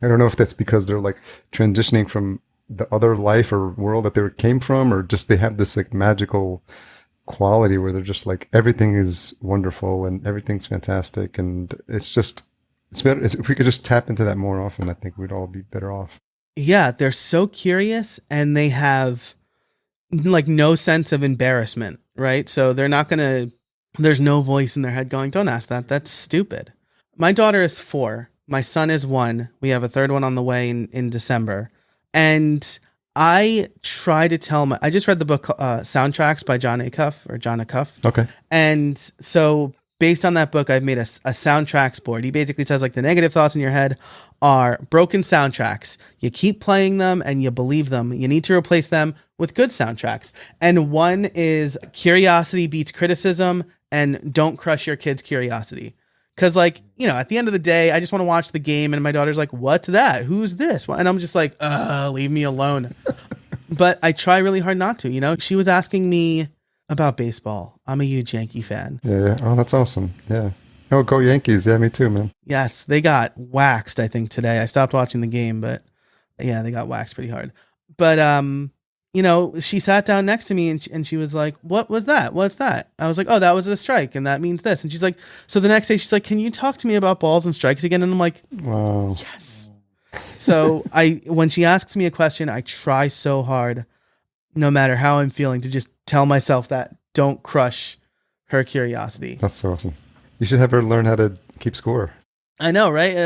I don't know if that's because they're like transitioning from the other life or world that they came from, or just they have this like magical quality where they're just like, everything is wonderful and everything's fantastic. And it's better. If we could just tap into that more often, I think we'd all be better off. Yeah. They're so curious and they have like no sense of embarrassment, right? So they're not going to, there's no voice in their head going, don't ask that. That's stupid. My daughter is 4. My son is 1. We have a third one on the way in December. And I try to tell I just read the book Soundtracks by John Acuff. Okay. And so based on that book, I've made a soundtracks board. He basically says like the negative thoughts in your head are broken soundtracks. You keep playing them and you believe them. You need to replace them with good soundtracks. And one is curiosity beats criticism and don't crush your kid's curiosity. Because like, at the end of the day, I just want to watch the game. And my daughter's like, what's that? Who's this? And I'm just like, leave me alone. but I try really hard not to. You know, she was asking me about baseball. I'm a huge Yankee fan. Yeah. Oh, that's awesome. Yeah. Oh, go Yankees. Yeah, me too, man. Yes, they got waxed, I think, today. I stopped watching the game, but yeah, they got waxed pretty hard. But you know, she sat down next to me and she was like, "What was that? What's that?" I was like, "Oh, that was a strike, and that means this." And she's like, so the next day she's like, "Can you talk to me about balls and strikes again?" And I'm like, Wow. yes. So when she asks me a question, I try so hard, no matter how I'm feeling, to just tell myself that don't crush her curiosity. That's so awesome. You should have her learn how to keep score. I know, right?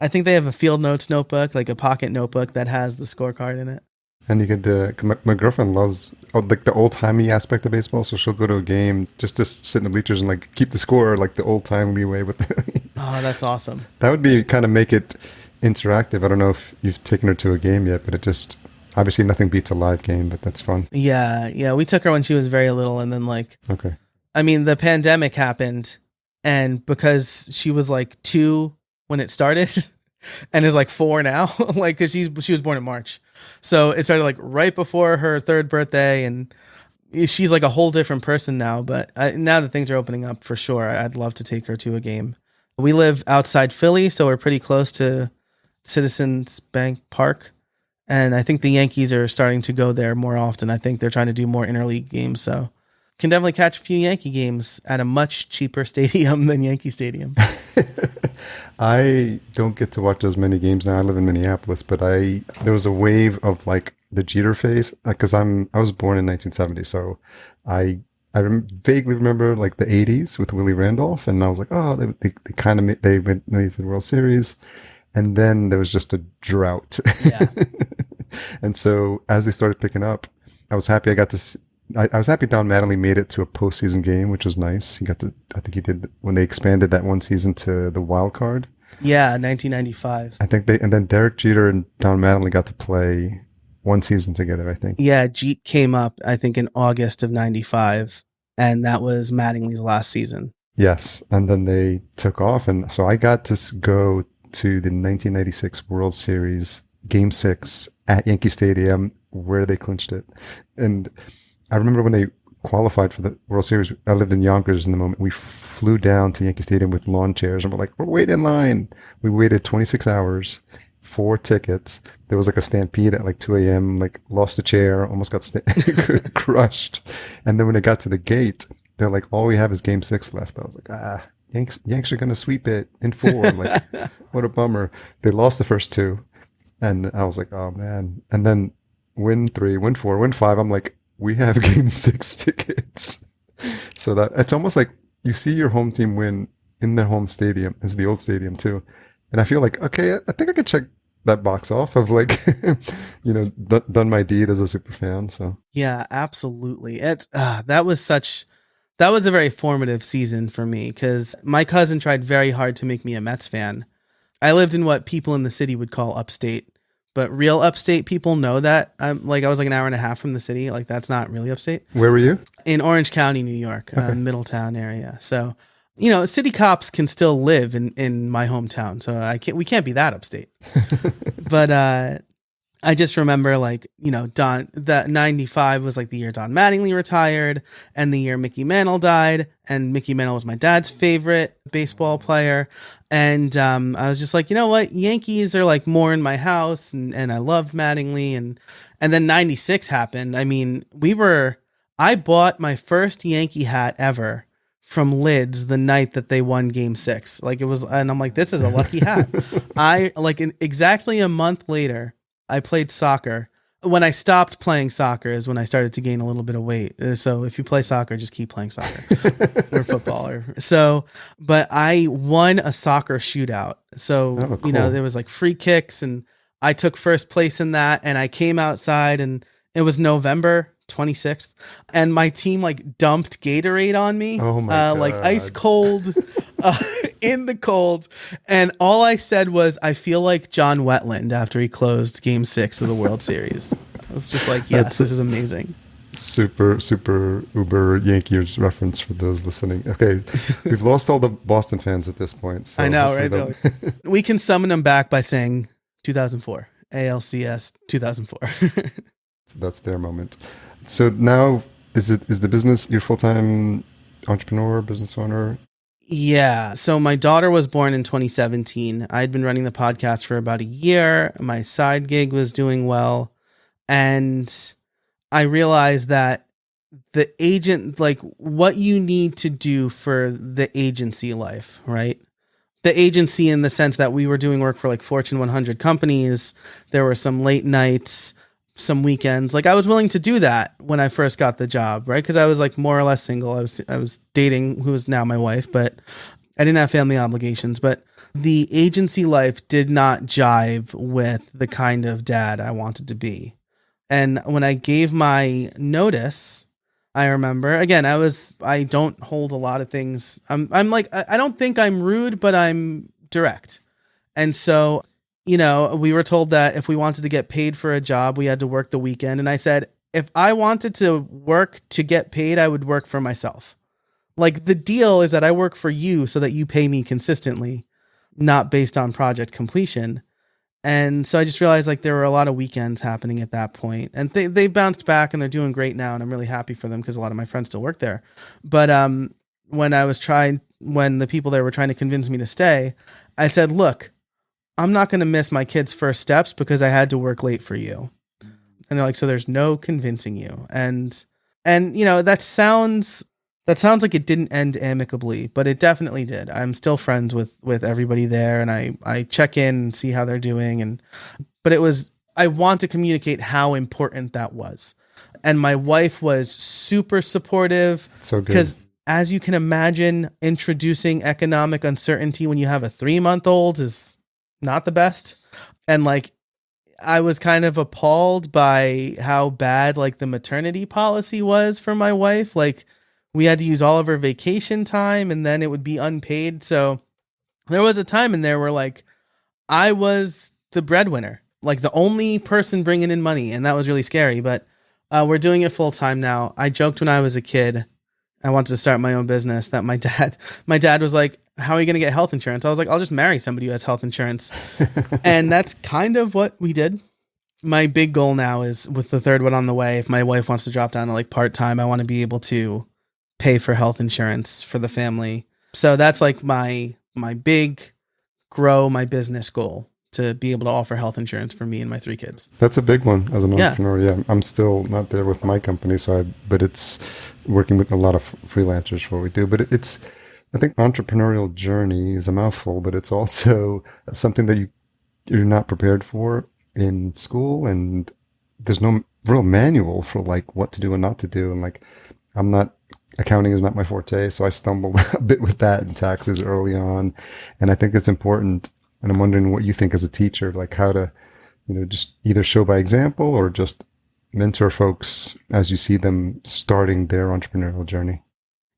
I think they have a field notes notebook, like a pocket notebook that has the scorecard in it. And you could, my girlfriend loves like the old timey aspect of baseball, so she'll go to a game just to sit in the bleachers and like keep the score like the old timey way. With Oh, that's awesome. That would be kind of make it interactive. I don't know if you've taken her to a game yet, but it just obviously nothing beats a live game, but that's fun. Yeah, we took her when she was very little, and then Okay. I mean, the pandemic happened, and because she was like 2 when it started and is like 4 now, like, cause she was born in March. So it started like right before her 3rd birthday, and she's like a whole different person now. But now that things are opening up, for sure, I'd love to take her to a game. We live outside Philly, so we're pretty close to Citizens Bank Park. And I think the Yankees are starting to go there more often. I think they're trying to do more interleague games. So can definitely catch a few Yankee games at a much cheaper stadium than Yankee Stadium. I don't get to watch as many games now. I live in Minneapolis, but there was a wave of like the Jeter phase, because I was born in 1970, so I vaguely remember like the 80s with Willie Randolph, and I was like, oh, they kind of they went to the World Series, and then there was just a drought. Yeah. And so as they started picking up, I was happy I was happy Don Mattingly made it to a postseason game, which was nice. I think he did when they expanded that one season to the wild card. Yeah, 1995. I think and then Derek Jeter and Don Mattingly got to play one season together, I think. Yeah, Jeet came up, I think, in August of 95, and that was Mattingly's last season. Yes, and then they took off, and so I got to go to the 1996 World Series Game 6 at Yankee Stadium, where they clinched it. And I remember when they qualified for the World Series, I lived in Yonkers in the moment. We flew down to Yankee Stadium with lawn chairs, and we're like, we're waiting in line. We waited 26 hours, 4 tickets. There was like a stampede at like 2 a.m., like lost a chair, almost got crushed. And then when it got to the gate, they're like, all we have is Game 6 left. I was like, Yanks are going to sweep it in 4. Like, what a bummer. They lost the first 2. And I was like, oh, man. And then win 3, win 4, win 5. I'm like, we have Game 6 tickets. So that it's almost like you see your home team win in their home stadium. It's the old stadium, too. And I feel like, okay, I think I could check that box off of like, done my deed as a super fan. So yeah, absolutely. That was a very formative season for me, because my cousin tried very hard to make me a Mets fan. I lived in what people in the city would call upstate, but real upstate people know that I was like an hour and a half from the city. Like, that's not really upstate. Where were you? In Orange County, New York, Okay. Middletown area. So, city cops can still live in my hometown. So we can't be that upstate. But I just remember, that 95 was like the year Don Mattingly retired, and the year Mickey Mantle died, and Mickey Mantle was my dad's favorite baseball player. And I was just like, you know what? Yankees are like more in my house, and I loved Mattingly. And then 96 happened. I mean, I bought my first Yankee hat ever from Lids the night that they won Game 6. And I'm like, this is a lucky hat. Exactly a month later, I played soccer. When I stopped playing soccer is when I started to gain a little bit of weight. So if you play soccer, just keep playing soccer or football. But I won a soccer shootout. So, cool. There was like free kicks, and I took first place in that. And I came outside, and it was November 26th, and my team dumped Gatorade on me. Oh my God. Ice cold in the cold. And all I said was, I feel like John Wetland after he closed Game 6 of the World Series. I was just like, yes, this is amazing. Super, super uber Yankees reference for those listening. Okay, we've lost all the Boston fans at this point. So I know, right? We can summon them back by saying 2004, ALCS 2004. That's their moment. So now is the business your full-time entrepreneur, business owner? Yeah. So my daughter was born in 2017. I'd been running the podcast for about a year. My side gig was doing well. And I realized that the agent, like what you need to do for the agency life, right? The agency in the sense that we were doing work for like Fortune 100 companies. There were some late nights, some weekends. Like I was willing to do that when I first got the job, right? Because I was like more or less single. I was dating who is now my wife, but I didn't have family obligations. But the agency life did not jive with the kind of dad I wanted to be. And when I gave my notice, I remember again, I don't hold a lot of things. I'm like, I don't think I'm rude, but I'm direct. And so, we were told that if we wanted to get paid for a job, we had to work the weekend. And I said, if I wanted to work to get paid, I would work for myself. Like the deal is that I work for you so that you pay me consistently, not based on project completion. And so I just realized like there were a lot of weekends happening at that point, and they bounced back and they're doing great now. And I'm really happy for them because a lot of my friends still work there. But when the people there were trying to convince me to stay, I said, look, I'm not going to miss my kids' first steps because I had to work late for you. And they're like, so there's no convincing you. And that sounds like it didn't end amicably, but it definitely did. I'm still friends with everybody there, and I check in and see how they're doing. But I want to communicate how important that was. And my wife was super supportive. So good. Because as you can imagine, introducing economic uncertainty when you have a 3-month-old is not the best. And like, I was kind of appalled by how bad like the maternity policy was for my wife. Like, we had to use all of her vacation time and then it would be unpaid. So there was a time in there where like I was the breadwinner, like the only person bringing in money. And that was really scary, but we're doing it full time now. I joked when I was a kid, I wanted to start my own business, that my dad was like, how are you going to get health insurance? I was like, I'll just marry somebody who has health insurance. And that's kind of what we did. My big goal now is, with the third one on the way, if my wife wants to drop down to like part-time, I want to be able to pay for health insurance for the family. So that's like my big grow my business goal, to be able to offer health insurance for me and my 3 kids. That's a big one as an entrepreneur. Yeah. I'm still not there with my company, but it's working with a lot of freelancers for what we do. But I think entrepreneurial journey is a mouthful, but it's also something that you're not prepared for in school, and there's no real manual for like what to do and not to do. And like, accounting is not my forte, so I stumbled a bit with that in taxes early on. And I think it's important. And I'm wondering what you think as a teacher, like how to, just either show by example or just mentor folks as you see them starting their entrepreneurial journey.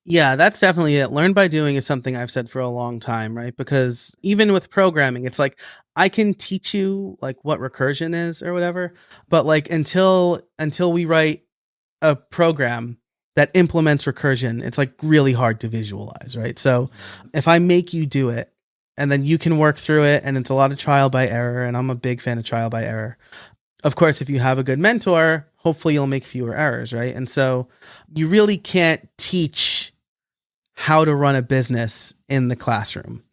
Yeah, that's definitely it. Learn by doing is something I've said for a long time, right? Because even with programming, it's like I can teach you like what recursion is or whatever, but like until we write a program that implements recursion, it's like really hard to visualize, right? So if I make you do it and then you can work through it, and it's a lot of trial by error, and I'm a big fan of trial by error. Of course, if you have a good mentor, hopefully you'll make fewer errors, right? And so you really can't teach how to run a business in the classroom.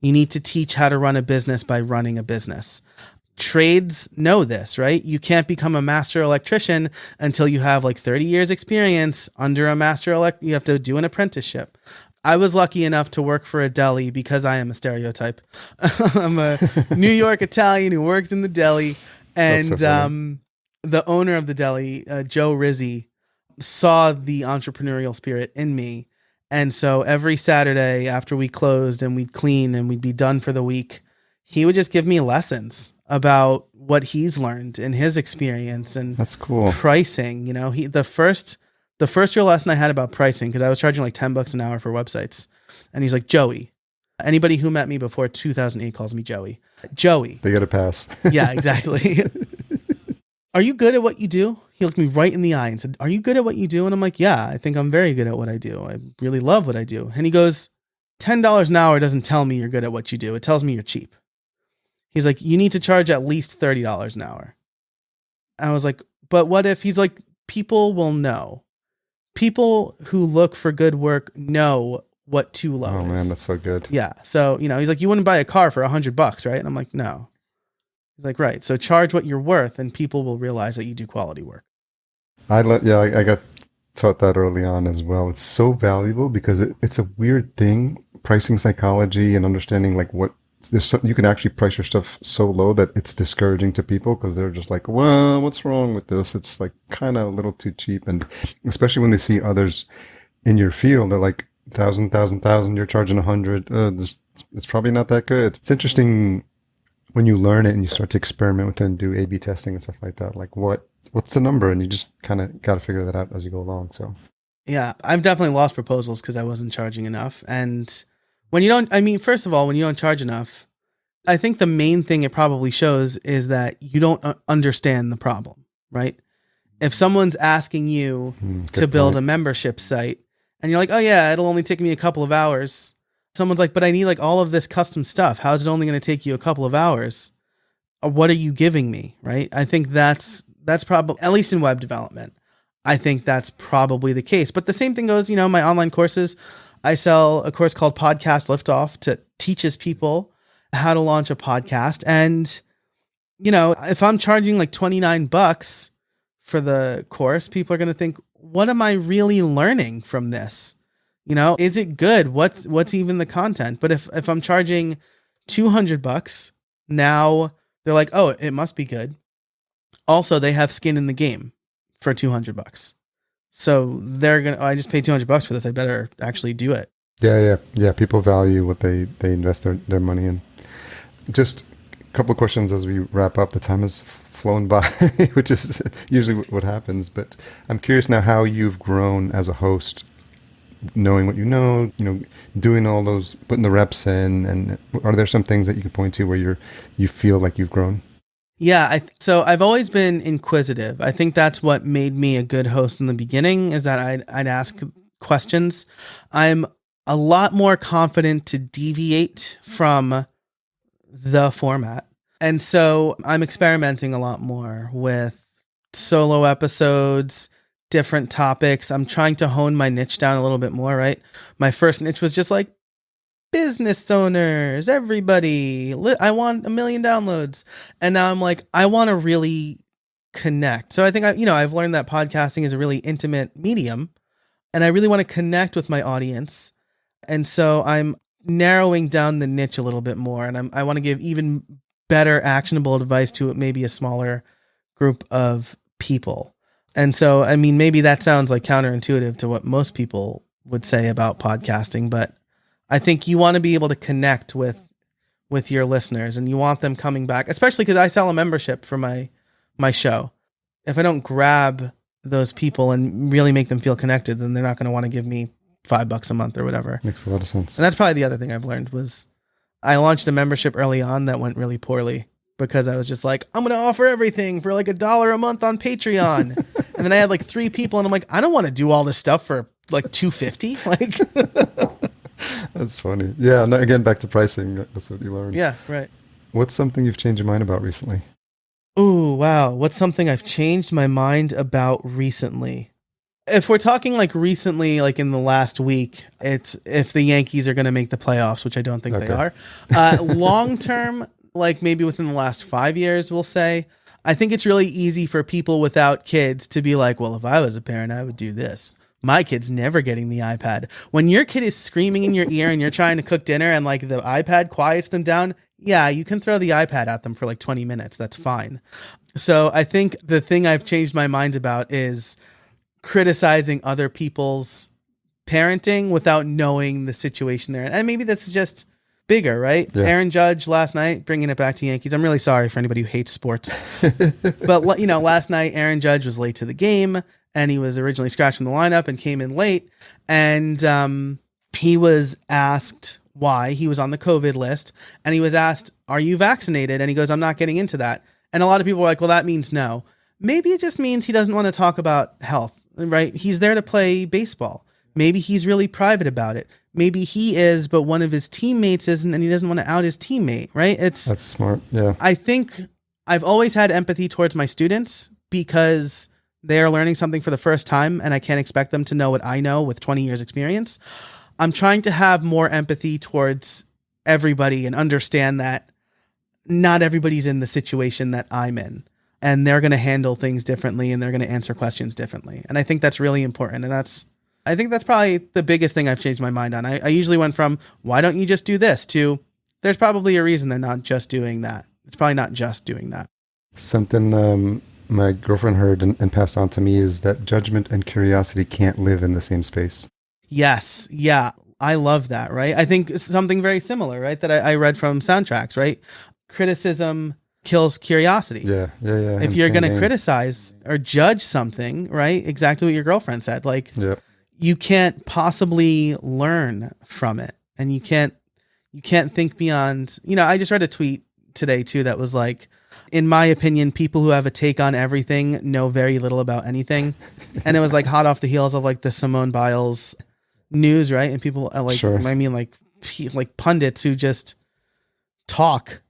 You need to teach how to run a business by running a business. Trades know this, right? You can't become a master electrician until you have like 30 years experience under a you have to do an apprenticeship. I was lucky enough to work for a deli because I am a stereotype. I'm a New York Italian who worked in the deli, and the owner of the deli, Joe Rizzi, saw the entrepreneurial spirit in me. And so every Saturday after we closed and we'd clean and we'd be done for the week, he would just give me lessons about what he's learned in his experience and that's cool. Pricing. The first real lesson I had about pricing, because I was charging like $10 an hour for websites, and he's like, Joey, anybody who met me before 2008 calls me Joey. They get a pass. Yeah, exactly. Are you good at what you do? He looked me right in the eye and said, are you good at what you do? And I'm like, yeah, I think I'm very good at what I do. I really love what I do. And he goes, $10 an hour doesn't tell me you're good at what you do. It tells me you're cheap. He's like, you need to charge at least $30 an hour. I was like, But what if he's like, people will know. People who look for good work know what too low is. Oh man, that's so good. Yeah. So, he's like, you wouldn't buy a car for $100, right? And I'm like, no. He's like, right. So charge what you're worth and people will realize that you do quality work. I got taught that early on as well. It's so valuable because it's a weird thing, pricing psychology and understanding like you can actually price your stuff so low that it's discouraging to people because they're just like, well, what's wrong with this? It's like kind of a little too cheap. And especially when they see others in your field, they're like, 1,000, you're charging 100. It's probably not that good. It's interesting when you learn it and you start to experiment with it and do A/B testing and stuff like that. Like what's the number? And you just kind of got to figure that out as you go along. So yeah, I've definitely lost proposals because I wasn't charging enough. And when you don't, first of all, when you don't charge enough, I think the main thing it probably shows is that you don't understand the problem, right? If someone's asking you to build a membership site and you're like, oh yeah, it'll only take me a couple of hours. Someone's like, but I need like all of this custom stuff. How is it only going to take you a couple of hours? What are you giving me? Right. I think that's probably, at least in web development, I think that's probably the case. But the same thing goes, my online courses. I sell a course called Podcast Liftoff to teaches people how to launch a podcast. And, if I'm charging like $29 for the course, people are going to think, what am I really learning from this? Is it good? What's even the content? But if I'm charging $200, now they're like, oh, it must be good. Also, they have skin in the game for $200. So I just paid $200 for this. I better actually do it. Yeah. People value what they invest their money in. Just a couple of questions as we wrap up. The time has flown by, which is usually what happens. But I'm curious now how you've grown as a host, knowing what doing all those, putting the reps in. And are there some things that you could point to where you feel like you've grown? Yeah, so I've always been inquisitive. I think that's what made me a good host in the beginning, is that I'd ask questions. I'm a lot more confident to deviate from the format. And so I'm experimenting a lot more with solo episodes, different topics. I'm trying to hone my niche down a little bit more, right? My first niche was just like business owners, everybody. I want 1 million downloads. And now I'm like, I want to really connect. So I think I've learned that podcasting is a really intimate medium and I really want to connect with my audience. And so I'm narrowing down the niche a little bit more. And I want to give even better actionable advice to maybe a smaller group of people. And so, maybe that sounds like counterintuitive to what most people would say about podcasting, but I think you want to be able to connect with your listeners and you want them coming back, especially because I sell a membership for my show. If I don't grab those people and really make them feel connected, then they're not going to want to give me $5 a month or whatever. Makes a lot of sense. And that's probably the other thing I've learned was I launched a membership early on that went really poorly because I was just like, I'm going to offer everything for like $1 a month on Patreon. And then I had like 3 people and I'm like, I don't want to do all this stuff for like $250. Like, that's funny. Yeah. No, again, back to pricing. That's what you learned. Yeah. Right. What's something you've changed your mind about recently? Ooh, wow. What's something I've changed my mind about recently? If we're talking like recently, like in the last week, it's if the Yankees are going to make the playoffs, which I don't think they are. Long term, like maybe within the last 5 years, we'll say, I think it's really easy for people without kids to be like, well, if I was a parent, I would do this. My kid's never getting the iPad. When your kid is screaming in your ear and you're trying to cook dinner and like the iPad quiets them down, yeah, you can throw the iPad at them for like 20 minutes. That's fine. So I think the thing I've changed my mind about is criticizing other people's parenting without knowing the situation they're in. And maybe that's just bigger, right? Yeah. Aaron Judge last night, bringing it back to Yankees. I'm really sorry for anybody who hates sports. But, last night, Aaron Judge was late to the game and he was originally scratched from the lineup and came in late. And he was asked why he was on the COVID list. And he was asked, are you vaccinated? And he goes, I'm not getting into that. And a lot of people were like, well, that means no. Maybe it just means he doesn't want to talk about health. Right? He's there to play baseball. Maybe he's really private about it. Maybe he is, but one of his teammates isn't, and he doesn't want to out his teammate, right? That's smart. Yeah. I think I've always had empathy towards my students because they're learning something for the first time and I can't expect them to know what I know with 20 years experience. I'm trying to have more empathy towards everybody and understand that not everybody's in the situation that I'm in, and they're going to handle things differently and they're going to answer questions differently. And I think that's really important. And I think that's probably the biggest thing I've changed my mind on. I usually went from, why don't you just do this, to there's probably a reason they're not just doing that. It's probably not just doing that. Something my girlfriend heard and passed on to me is that judgment and curiosity can't live in the same space. Yes. Yeah. I love that. Right. I think something very similar, right, that I read from Soundtracks, right? Criticism kills curiosity. Yeah. If you're going to criticize or judge something, right? Exactly what your girlfriend said. Like, you can't possibly learn from it, and you can't think beyond, I just read a tweet today too that was like, in my opinion, people who have a take on everything know very little about anything. And it was like hot off the heels of like the Simone Biles news, right? And people are like, I mean, like pundits who just talk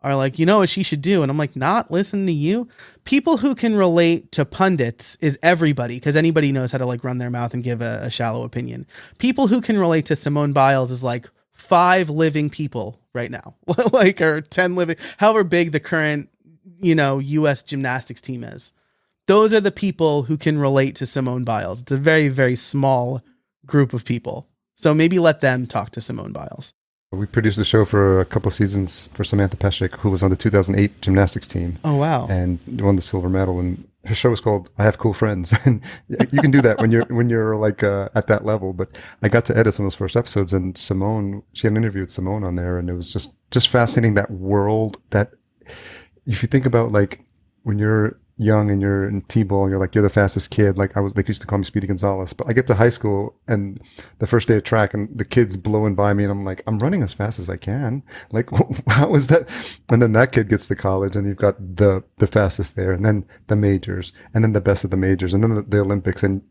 are like, you know what she should do? And I'm like, not listen to you. People who can relate to pundits is everybody, because anybody knows how to like run their mouth and give a shallow opinion. People who can relate to Simone Biles is like 5 living people right now, like, or 10 living, however big the current, U.S. gymnastics team is. Those are the people who can relate to Simone Biles. It's a very, very small group of people. So maybe let them talk to Simone Biles. We produced a show for a couple of seasons for Samantha Peshek, who was on the 2008 gymnastics team. Oh, wow. And won the silver medal. And her show was called I Have Cool Friends. And you can do that when you're like at that level. But I got to edit some of those first episodes, and Simone, she had an interview with Simone on there, and it was just fascinating, that world that, if you think about like when you're young and you're in T-ball and you're the fastest kid, like they used to call me Speedy Gonzalez, but I get to high school and the first day of track and the kid's blowing by me and I'm like, I'm running as fast as I can. Like, how is that? And then that kid gets to college and you've got the fastest there, and then the majors, and then the best of the majors, and then the Olympics. And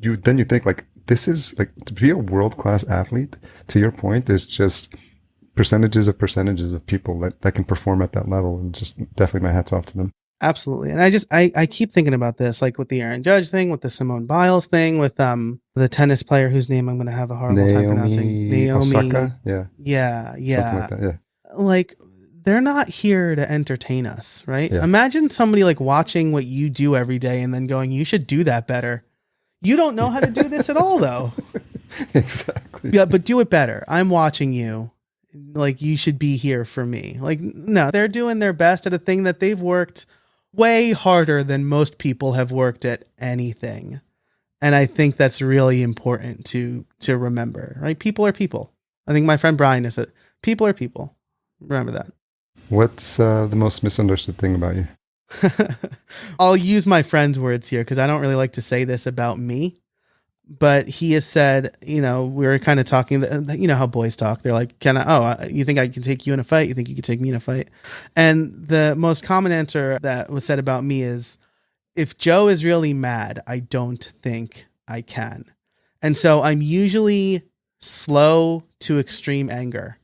you think like, this is like, to be a world-class athlete, to your point, is just percentages of people that can perform at that level. And just definitely my hat's off to them. Absolutely. And I keep thinking about this, like with the Aaron Judge thing, with the Simone Biles thing, with the tennis player whose name I'm going to have a horrible time pronouncing. Naomi Osaka? Yeah. Something like that, yeah. Like, they're not here to entertain us, right? Yeah. Imagine somebody like watching what you do every day and then going, you should do that better. You don't know how to do this at all, though. Exactly. Yeah, but do it better. I'm watching you. Like, you should be here for me. Like, no, they're doing their best at a thing that they've worked way harder than most people have worked at anything. And I think that's really important to remember, right? People are people. I think my friend Brian is it. People are people. Remember that. What's the most misunderstood thing about you? I'll use my friend's words here because I don't really like to say this about me. But he has said, we were kind of talking, how boys talk. They're like, you think I can take you in a fight? You think you can take me in a fight? And the most common answer that was said about me is, if Joe is really mad, I don't think I can. And so I'm usually slow to extreme anger.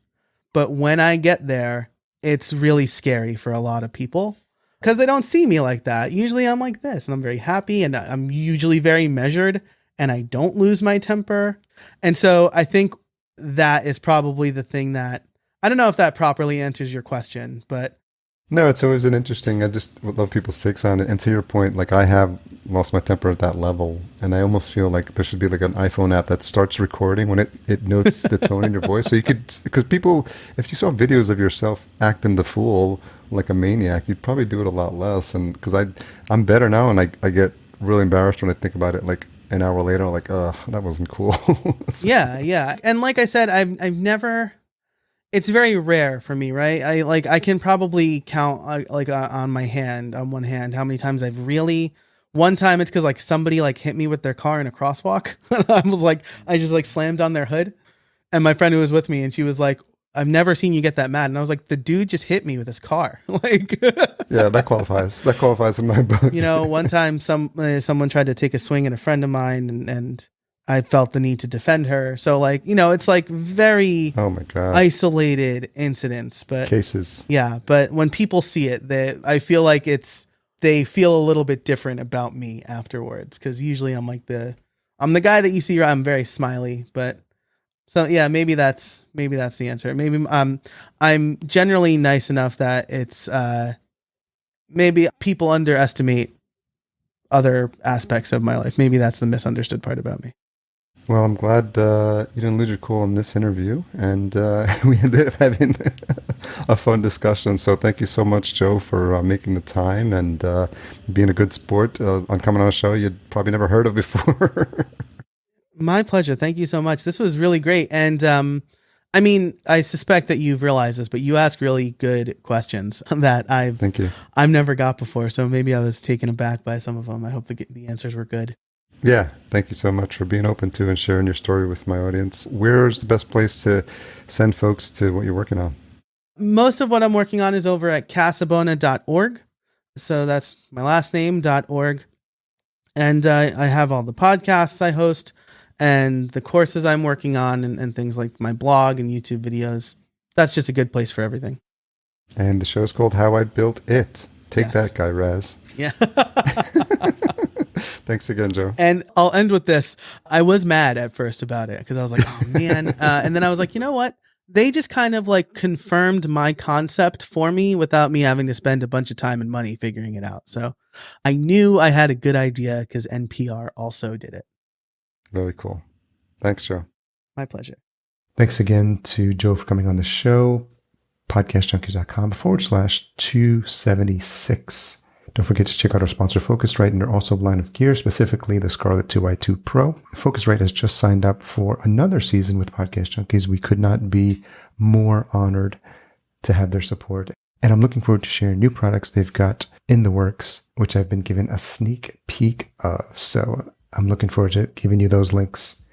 But when I get there, it's really scary for a lot of people because they don't see me like that. Usually I'm like this, and I'm very happy, and I'm usually very measured, and I don't lose my temper. And so I think that is probably the thing that, I don't know if that properly answers your question, but. No, it's always an interesting, I just would love people's takes on it. And to your point, like, I have lost my temper at that level. And I almost feel like there should be like an iPhone app that starts recording when it notes the tone in your voice. So you could, because people, if you saw videos of yourself acting the fool like a maniac, you'd probably do it a lot less. And because I'm better now, and I get really embarrassed when I think about it. Like, an hour later, like, that wasn't cool. So. Yeah. And like I said, I've never, it's very rare for me, right? I can probably count on one hand, how many times I've really, one time it's because like somebody like hit me with their car in a crosswalk. I just like slammed on their hood, and my friend who was with me, and she was like, I've never seen you get that mad. And I was like, the dude just hit me with his car. Like, yeah, that qualifies in my book. One time someone tried to take a swing at a friend of mine, and I felt the need to defend her. So like, it's like very oh my God. Isolated incidents, but cases. Yeah. But when people see it, I feel like it's they feel a little bit different about me afterwards. Cause usually I'm the guy that you see, I'm very smiley, but so yeah, maybe that's the answer. Maybe, I'm generally nice enough that it's, maybe people underestimate other aspects of my life. Maybe that's the misunderstood part about me. Well, I'm glad you didn't lose your cool in this interview, and we ended up having a fun discussion. So thank you so much, Joe, for making the time and being a good sport on coming on a show you'd probably never heard of before. My pleasure. Thank you so much. This was really great. And I mean, I suspect that you've realized this, but you ask really good questions that Thank you. I've never got before. So maybe I was taken aback by some of them. I hope the answers were good. Yeah, thank you so much for being open to and sharing your story with my audience. Where's the best place to send folks to what you're working on? Most of what I'm working on is over at casabona.org. So that's my last name.org. And I have all the podcasts I host and the courses I'm working on and things like my blog and YouTube videos. That's just a good place for everything. And the show's called How I Built It. Take Yes. that, guy Raz. Yeah. Thanks again, Joe. And I'll end with this. I was mad at first about it because I was like, oh man. And then I was like, you know what? They just kind of like confirmed my concept for me without me having to spend a bunch of time and money figuring it out. So I knew I had a good idea because NPR also did it. Really cool. Thanks, Joe. My pleasure. Thanks again to Joe for coming on the show. podcastjunkies.com/276. Don't forget to check out our sponsor, Focusrite, and their awesome line of gear, specifically the Scarlett 2i2 Pro. Focusrite has just signed up for another season with Podcast Junkies. We could not be more honored to have their support. And I'm looking forward to sharing new products they've got in the works, which I've been given a sneak peek of. So I'm looking forward to giving you those links.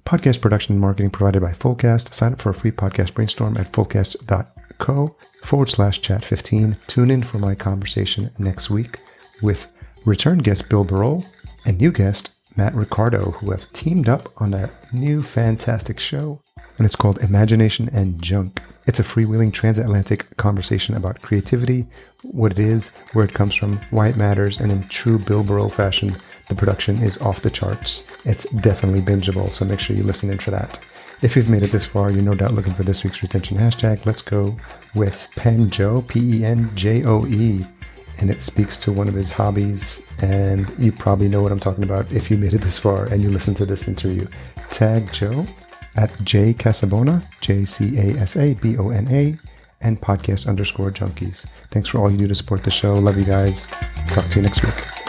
Podcast production and marketing provided by Fullcast. Sign up for a free podcast brainstorm at fullcast.co/chat15. Tune in for my conversation next week with return guest Bill Barol and new guest Matt Ricardo, who have teamed up on a new fantastic show. And it's called Imagination and Junk. It's a freewheeling transatlantic conversation about creativity, what it is, where it comes from, why it matters, and in true Bill Barol fashion, the production is off the charts. It's definitely bingeable, so make sure you listen in for that. If you've made it this far, you're no doubt looking for this week's retention hashtag. Let's go with Penjoe, Penjoe. And it speaks to one of his hobbies, and you probably know what I'm talking about if you made it this far and you listen to this interview. Tag Joe at J Casabona, JCASABONA, and podcast_junkies. Thanks for all you do to support the show. Love you guys. Talk to you next week.